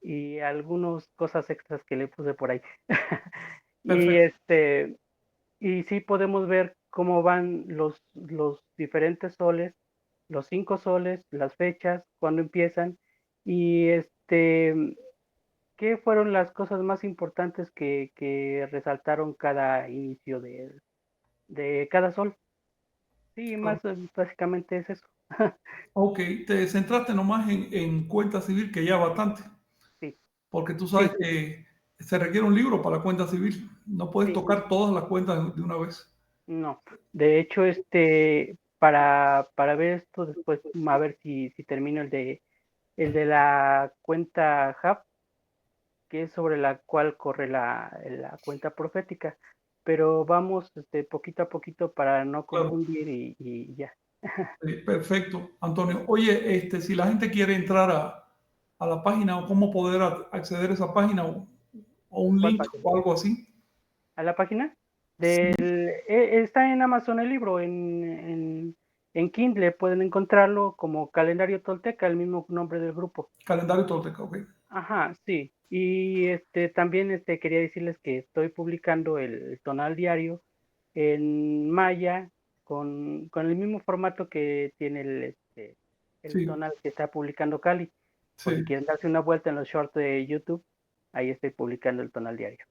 y algunas cosas extras que le puse por ahí. y Perfecto. y sí podemos ver cómo van los diferentes soles, los 5 soles, las fechas, cuándo empiezan y qué fueron las cosas más importantes que resaltaron cada inicio de cada sol. Sí, más básicamente es eso. Ok, te centraste nomás en cuenta civil, que ya bastante, Sí, porque tú sí, sabes que se requiere un libro para la cuenta civil. No puedes sí, tocar todas las cuentas de una vez. no. De hecho, para ver esto después, a ver si termino el de la cuenta Hub, que es sobre la cual corre la cuenta profética. Pero vamos poquito a poquito para no Claro. confundir y ya. Perfecto, Antonio. Oye, si la gente quiere entrar a la página, o cómo poder acceder a esa página, o un ¿Cuál link página? o algo así. ¿A la página? Sí. Está en Amazon el libro, en Kindle pueden encontrarlo como Calendario Tolteca, el mismo nombre del grupo. Calendario tolteca, ok. Ajá, sí. Y también quería decirles que estoy publicando el tonal diario en Maya con el mismo formato que tiene el Sí, tonal que está publicando Cali. Por si sí, quieren darse una vuelta en los shorts de YouTube, ahí estoy publicando el tonal diario.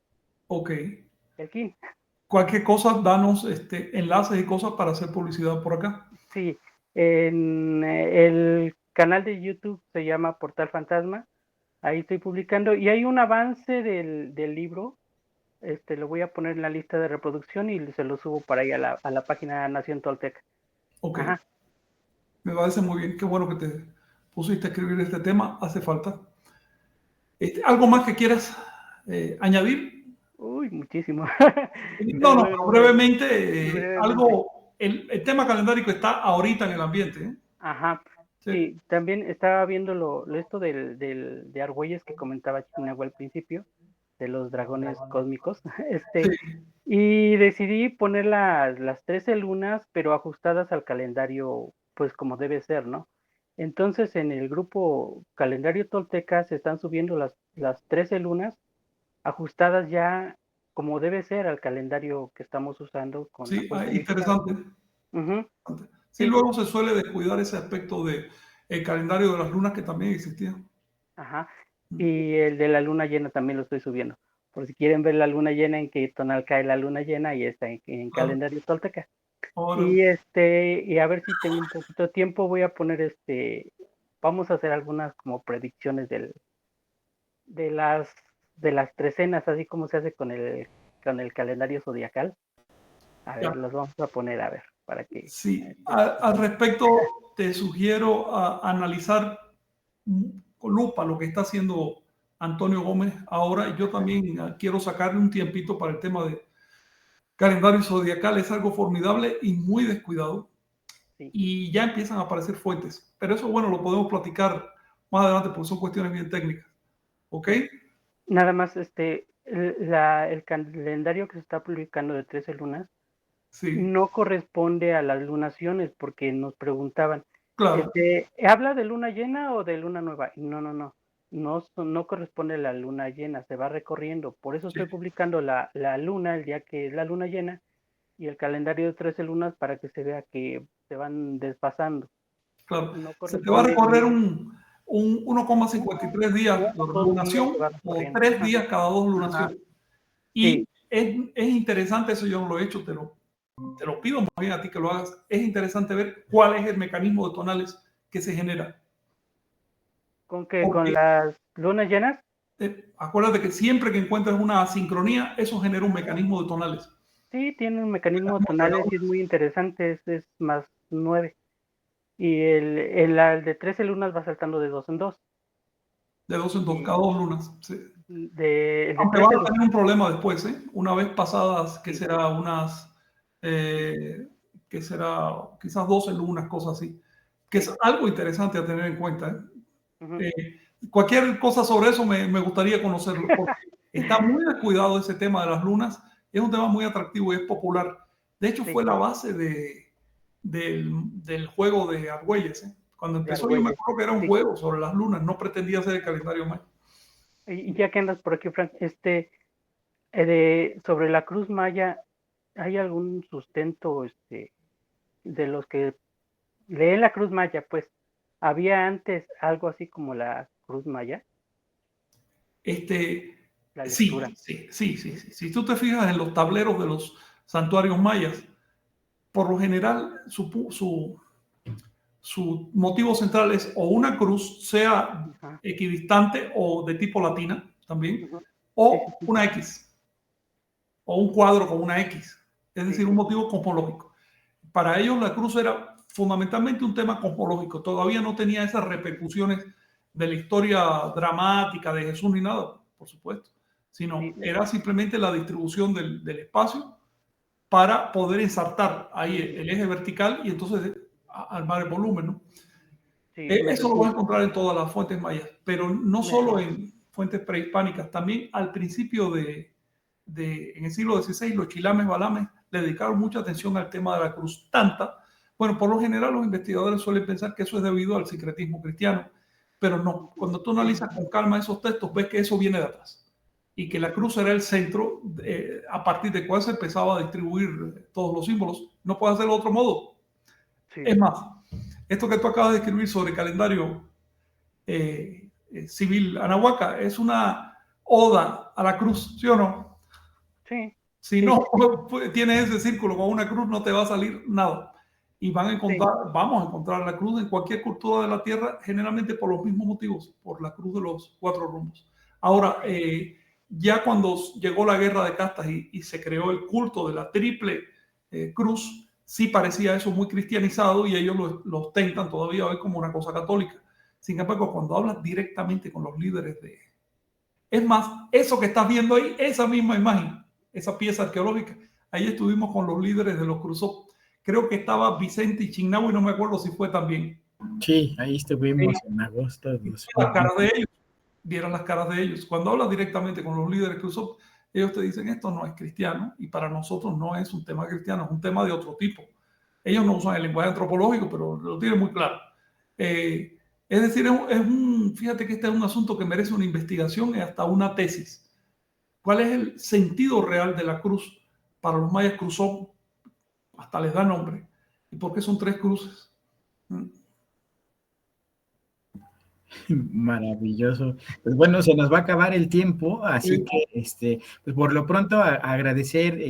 ok. El King. Cualquier cosa, danos enlaces y cosas para hacer publicidad por acá. Sí, en el canal de YouTube se llama Portal Fantasma, ahí estoy publicando y hay un avance del libro, lo voy a poner en la lista de reproducción y se lo subo para ahí a la página Nación Tolteca. Ok, Ajá. me parece muy bien. Qué bueno que te pusiste a escribir este tema. Hace falta. ¿Algo más que quieras añadir? Uy, muchísimo. No, no, pero brevemente, Brevemente. el tema calendárico está ahorita en el ambiente. Ajá. Sí, Sí, también estaba viendo esto de Argüelles que comentaba Chinagua al principio, de los dragones cósmicos. sí, Y decidí poner las 13 lunas, pero ajustadas al calendario, pues como debe ser, ¿no? Entonces, en el grupo Calendario Tolteca se están subiendo las 13 lunas ajustadas ya como debe ser al calendario que estamos usando con la sí, cuenta unificada. interesante. Ujú, Sí, sí, luego se suele descuidar ese aspecto de el calendario de las lunas que también existía. ajá. Y el de la luna llena también lo estoy subiendo. Por si quieren ver la luna llena, en qué tonal cae la luna llena, y está en Claro. calendario Tolteca. Ahora, Y a ver si tengo un poquito de tiempo, voy a poner vamos a hacer algunas como predicciones de las de las trecenas, así como se hace con el calendario zodiacal. A ver, Ya. los vamos a poner a ver para que. Sí, al respecto te sugiero analizar con lupa lo que está haciendo Antonio Gómez ahora. Yo también quiero sacarle un tiempito para el tema de calendario zodiacal. Es algo formidable y muy descuidado. Sí. Y ya empiezan a aparecer fuentes. Pero eso, bueno, lo podemos platicar más adelante porque son cuestiones bien técnicas. ¿Ok? Nada más, el calendario que se está publicando de 13 lunas Sí, no corresponde a las lunaciones, porque nos preguntaban, claro. ¿habla de luna llena o de luna nueva? No corresponde a la luna llena, se va recorriendo. Por eso Sí, estoy publicando la luna, el día que es la luna llena, y el calendario de 13 lunas para que se vea que se van desfasando. claro. No Se te va a corresponde recorrer ni un 1,53 días uno o por 2 días se lunación va o recorriendo. 3 días cada 2 Ajá. lunaciones. Sí, Y es interesante, eso yo no lo he hecho, te lo pido más bien a ti que lo hagas. Es interesante ver cuál es el mecanismo de tonales que se genera. con que con Porque las lunas llenas, acuérdate que siempre que encuentres una asincronía, eso genera un mecanismo de tonales. sí, tiene un mecanismo tonales y es muy interesante, es más 9. Y el de 13 lunas va saltando de 2 en 2. De 2 en 2, Y cada 2 lunas. Sí. el de Aunque vas 13 a lunas, tener un problema después, ¿eh? Una vez pasadas, que sí, será unas, que será quizás 12 lunas, cosas así. Que sí. es algo interesante a tener en cuenta, ¿eh? Ujú. Cualquier cosa sobre eso me gustaría conocerlo, porque está muy descuidado ese tema de las lunas. Es un tema muy atractivo y es popular. De hecho, Sí, fue la base del juego de Argüelles, ¿eh? Cuando de empezó, yo me Argüelles. acuerdo que era un Sí. juego sobre las lunas, no pretendía ser el calendario maya. Y ya que andas por aquí, Frank, sobre la cruz maya, ¿hay algún sustento, de los que leen la cruz maya? Pues, ¿había antes algo así como la cruz maya, Este, la lectura? sí. Si tú te fijas en los tableros de los santuarios mayas, por lo general su motivo central es o una cruz, sea Ajá. equidistante o de tipo latina también, Ujú. Sí, sí, o sí, una X, o un cuadro con una X, es sí, decir, un sí, motivo cosmológico. Para ellos la cruz era fundamentalmente un tema cosmológico, todavía no tenía esas repercusiones de la historia dramática de Jesús ni nada, por supuesto, sino sí, era simplemente la distribución del espacio para poder ensartar ahí el eje vertical y entonces armar el volumen, ¿no? sí, Eso lo vas a encontrar en todas las fuentes mayas, pero no solo me- en fuentes prehispánicas, también al principio en el siglo XVI, los chilames balames le dedicaron mucha atención al tema de la cruz tanta. Bueno, por lo general los investigadores suelen pensar que eso es debido al sincretismo cristiano, pero no. Cuando tú analizas con calma esos textos, ves que eso viene de atrás y que la cruz era el centro a partir de cual se empezaba a distribuir todos los símbolos. No puede hacerlo de otro modo. sí, Es más, esto que tú acabas de escribir sobre calendario civil Anahuaca es una oda a la cruz, ¿sí o no? sí, Si sí, no sí, sí, tienes ese círculo con una cruz, no te va a salir nada. Y sí, vamos a encontrar la cruz en cualquier cultura de la tierra, generalmente por los mismos motivos, por la cruz de los 4 rumbos. Ahora, ya cuando llegó la guerra de castas y se creó el culto de la triple cruz, sí parecía eso muy cristianizado y ellos lo ostentan todavía hoy como una cosa católica. Sin embargo, cuando hablas directamente con los líderes Es más, eso que estás viendo ahí, esa misma imagen, esa pieza arqueológica, ahí estuvimos con los líderes de los Cruzó. Creo que estaba Vicente y Chignau y no me acuerdo si fue también. Sí, ahí Sí, estuvimos en agosto de las caras de 2020. ellos, vieron las caras de ellos. Cuando hablas directamente con los líderes Cruzó, ellos te dicen esto no es cristiano y para nosotros no es un tema cristiano, es un tema de otro tipo. Ellos no usan el lenguaje antropológico, pero lo tienen muy claro. Es decir, fíjate que este es un asunto que merece una investigación y hasta una tesis. ¿Cuál es el sentido real de la cruz para los mayas Cruzó? Hasta les da nombre. ¿Y por qué son 3 cruces? Maravilloso. Pues bueno, se nos va a acabar el tiempo, así Sí. que pues por lo pronto agradecer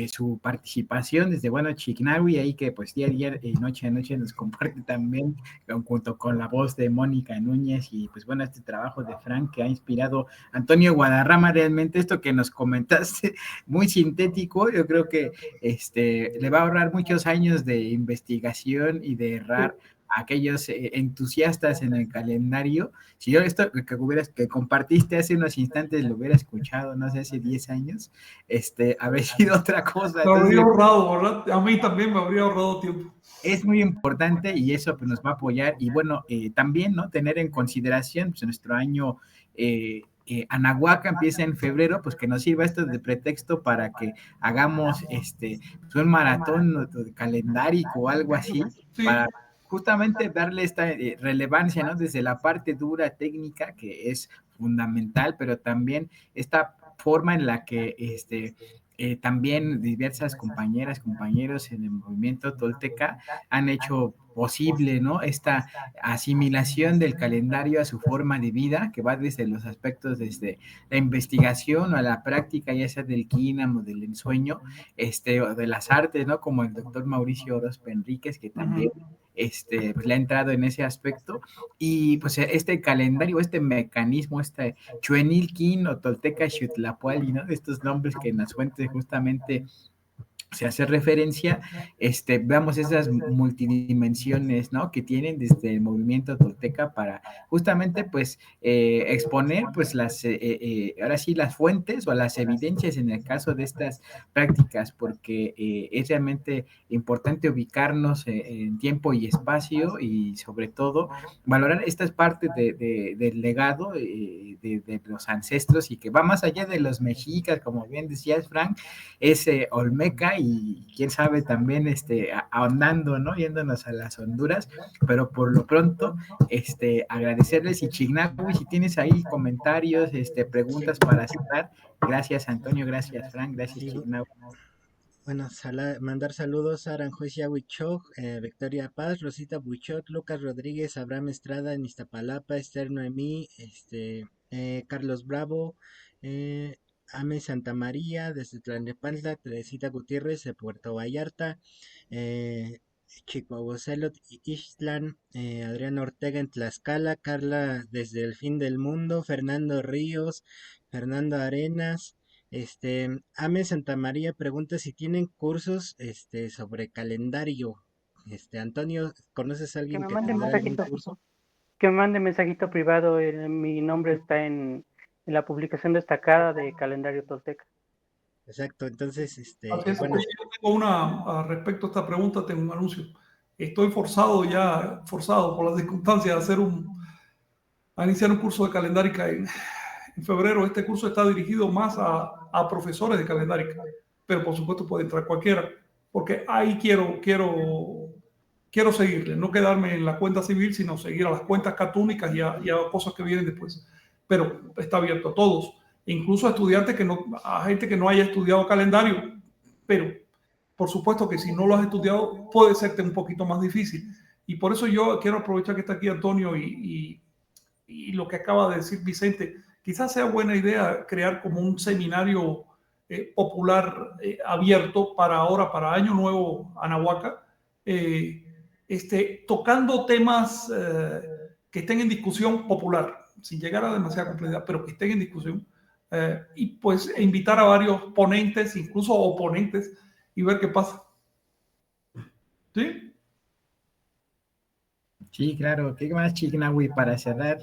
su participación desde bueno Chignawi, ahí que pues día a día, noche a noche nos comparte también junto con la voz de Mónica Núñez y pues bueno, este trabajo de Frank que ha inspirado a Antonio Guadarrama, realmente esto que nos comentaste, muy sintético, yo creo que le va a ahorrar muchos años de investigación y de errar a aquellos entusiastas en el calendario. Si yo esto que compartiste hace unos instantes lo hubiera escuchado, no sé, hace 10 años, habría sido otra cosa. Me habría Entonces, ahorrado, ¿verdad? A mí también me habría ahorrado tiempo. es muy importante y eso pues, nos va a apoyar. Y bueno, también, ¿no? Tener en consideración pues, nuestro año Anahuaca empieza en febrero, pues que nos sirva esto de pretexto para que hagamos pues, un maratón calendárico o algo así, Sí. para justamente darle esta relevancia, ¿no? Desde la parte dura técnica, que es fundamental, pero también esta forma en la que también diversas compañeras, compañeros en el movimiento tolteca han hecho posible, ¿no? Esta asimilación del calendario a su forma de vida, que va desde los aspectos, desde la investigación o a la práctica, ya sea del quínamo, del ensueño, o de las artes, ¿no? Como el doctor Mauricio Orozco Enríquez, que también pues, le ha entrado en ese aspecto, y pues este calendario, este mecanismo, Chuenilquín o Tolteca Xutlapuali, ¿no? Estos nombres que en las fuentes justamente se hace referencia, veamos esas multidimensiones, ¿no? Que tienen desde el movimiento tolteca para justamente, pues, exponer, pues, ahora sí, las fuentes o las evidencias en el caso de estas prácticas, porque es realmente importante ubicarnos en tiempo y espacio y, sobre todo, valorar estas partes del legado de los ancestros y que va más allá de los mexicas, como bien decías, Frank, es Olmeca y quién sabe también ahondando, ¿no? Yéndonos a las Honduras, pero por lo pronto, agradecerles y Chignawi, si tienes ahí comentarios, preguntas para cerrar. Gracias, Antonio, gracias, Frank, gracias, Sí, Chignawi. bueno, mandar saludos a Aranjuez Huichoc, Victoria Paz, Rosita Buichoc, Lucas Rodríguez, Abraham Estrada en Iztapalapa, Esther Noemí, Carlos Bravo, eh, Ame Santa María desde Tlalnepantla, Teresita Gutiérrez de Puerto Vallarta, Chicoahuacelot Ixtlan, Adriana Ortega en Tlaxcala, Carla desde el fin del mundo, Fernando Ríos, Fernando Arenas. Ame Santa María pregunta si tienen cursos, sobre calendario. Antonio, ¿conoces a Que alguien me que mande tendrá algún mensajito, curso? que me mande mensajito privado. Mi nombre está en la publicación destacada de Calendario Tolteca. Exacto, entonces, Así es. bueno, Oye, yo tengo respecto a esta pregunta, tengo un anuncio. Estoy forzado por las circunstancias a iniciar un curso de calendárica en febrero. Este curso está dirigido más a profesores de calendárica, pero por supuesto puede entrar cualquiera, porque ahí quiero seguirle, no quedarme en la cuenta civil, sino seguir a las cuentas catúnicas y a cosas que vienen después. Pero está abierto a todos, incluso a estudiantes a gente que no haya estudiado calendario, pero por supuesto que si no lo has estudiado puede serte un poquito más difícil. Y por eso yo quiero aprovechar que está aquí Antonio y lo que acaba de decir Vicente. Quizás sea buena idea crear como un seminario popular abierto para Año Nuevo Anahuaca, tocando temas que estén en discusión popular, sin llegar a demasiada complejidad, pero que estén en discusión. Y pues invitar a varios ponentes, incluso oponentes, y ver qué pasa. ¿Sí? Sí, claro. ¿Qué más, Chignawi, para cerrar?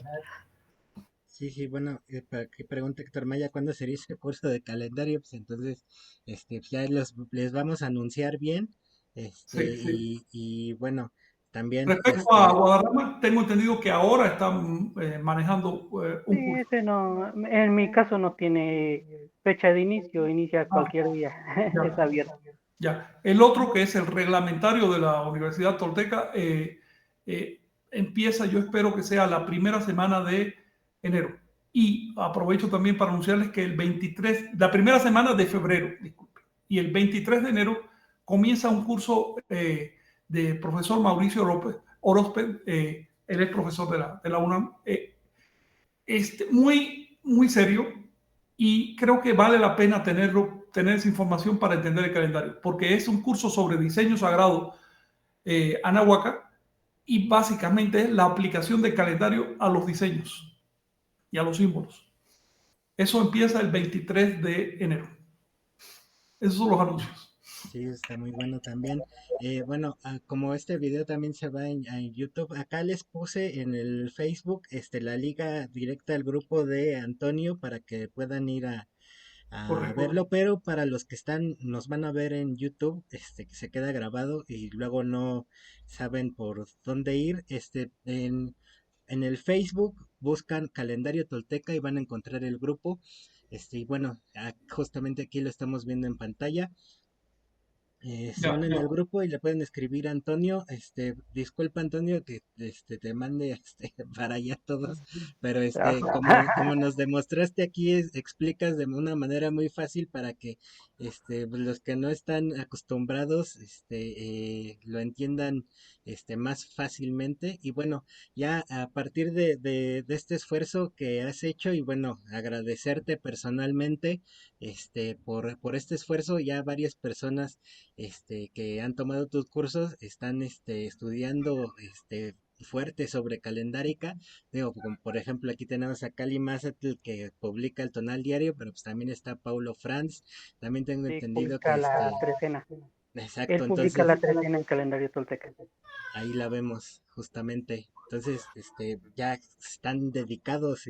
sí, bueno, para que pregunte Héctor Maya cuándo sería ese curso de calendario, pues entonces, pues ya les vamos a anunciar bien, Sí, sí. y bueno, también, Respecto a Guadarrama, tengo entendido que ahora están manejando Sí, un curso. ese no, en mi caso no tiene fecha de inicio, inicia Ah, cualquier día, es ya, abierto. ya. El otro, que es el reglamentario de la Universidad Tolteca, empieza, yo espero que sea la primera semana de enero. Y aprovecho también para anunciarles que la primera semana de febrero, disculpe, y el 23 de enero comienza un curso de profesor Mauricio Orozpe Él es profesor de la UNAM. Muy, muy serio, y creo que vale la pena tener esa información para entender el calendario, porque es un curso sobre diseño sagrado Anahuaca, y básicamente es la aplicación del calendario a los diseños y a los símbolos. Eso empieza el 23 de enero. Esos son los anuncios. Sí, está muy bueno también. Bueno, como este video también se va en YouTube, acá les puse en el Facebook la liga directa al grupo de Antonio para que puedan ir a Correcto. verlo, pero para los que nos van a ver en YouTube, que se queda grabado y luego no saben por dónde ir, en el Facebook buscan Calendario Tolteca y van a encontrar el grupo. Y bueno, justamente aquí lo estamos viendo en pantalla. Se Ya. unen al grupo y le pueden escribir a Antonio, disculpa Antonio que te mande para allá todos, pero como nos demostraste aquí, explicas de una manera muy fácil para que pues, los que no están acostumbrados lo entiendan más fácilmente. Y bueno, ya a partir de este esfuerzo que has hecho, y bueno, agradecerte personalmente por este esfuerzo. Ya varias personas que han tomado tus cursos están estudiando fuerte sobre calendárica. Digo, como por ejemplo aquí tenemos a Cali Mazatl que publica el Tonal Diario, pero pues también está Paulo Franz. También tengo Sí, entendido publica que la trecena. exacto, Él publica entonces la trecena en calendario tolteca. ahí la vemos justamente. Entonces, ya están dedicados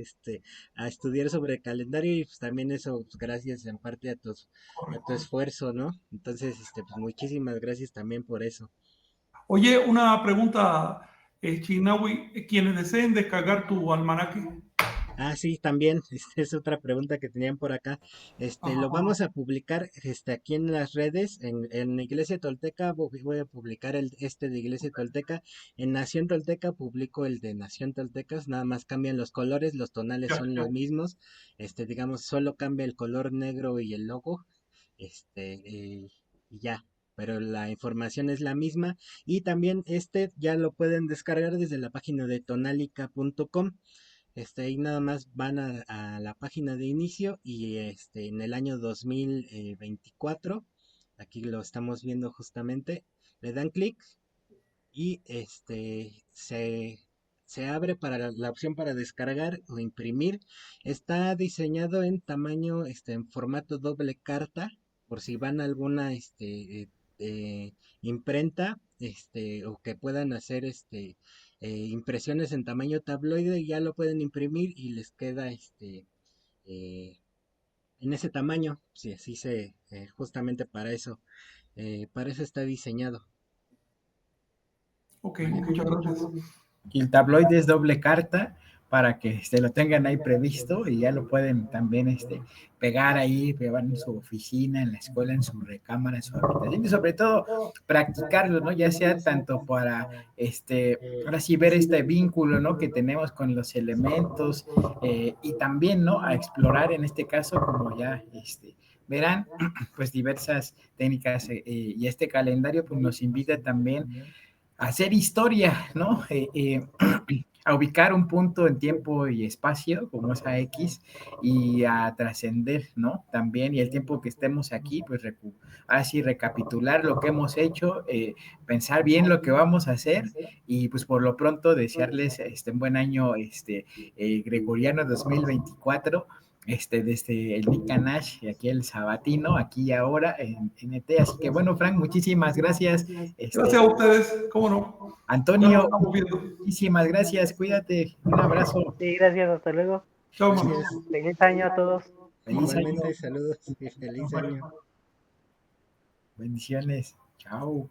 a estudiar sobre el calendario, y pues también eso, pues, gracias en parte a tu esfuerzo, ¿no? Entonces, pues muchísimas gracias también por eso. Oye, una pregunta, Chinawi. Quienes deseen descargar tu almanaque. Ah, sí, también, esta es otra pregunta que tenían por acá. Lo Ajá. vamos a publicar aquí en las redes, en Iglesia Tolteca voy a publicar de Iglesia Tolteca. En Nación Tolteca publico el de Nación Toltecas, nada más cambian los colores, los tonales Ya. son los mismos. Digamos, solo cambia el color negro y el logo, y ya. Pero la información es la misma, y también ya lo pueden descargar desde la página de tonalica.com. Ahí nada más van a la página de inicio, y en el año 2024, aquí lo estamos viendo justamente, le dan clic y se abre para la opción para descargar o imprimir. Está diseñado en tamaño, en formato doble carta, por si van a alguna imprenta, o que puedan hacer impresiones en tamaño tabloide, ya lo pueden imprimir y les queda eh, en ese tamaño. Sí, así justamente para eso está diseñado, Ok, ¿vale? muchas gracias. Y el tabloide es doble carta para que lo tengan ahí previsto y ya lo pueden también pegar ahí, pegar en su oficina, en la escuela, en su recámara, en su habitación, y sobre todo practicarlo, ¿no? Ya sea tanto para ahora sí ver este vínculo, ¿no? Que tenemos con los elementos, y también, ¿no? A explorar en este caso, como ya verán, pues diversas técnicas, y este calendario pues nos invita también a hacer historia, ¿no? A ubicar un punto en tiempo y espacio, como es AX, y a trascender, ¿no? También, y el tiempo que estemos aquí, pues así recapitular lo que hemos hecho, pensar bien lo que vamos a hacer, y pues por lo pronto desearles un buen año gregoriano 2024, desde el Nick Nash y aquí el Sabatino, aquí y ahora en NT. Así que bueno, Frank, muchísimas gracias. Gracias a ustedes, cómo no. Ya nos Antonio, estamos viendo. muchísimas gracias, cuídate, un abrazo, Sí, gracias, hasta luego. Chao, hermano. Gracias. Feliz año a todos. feliz año, Igualmente, saludos y feliz año. bendiciones, chao.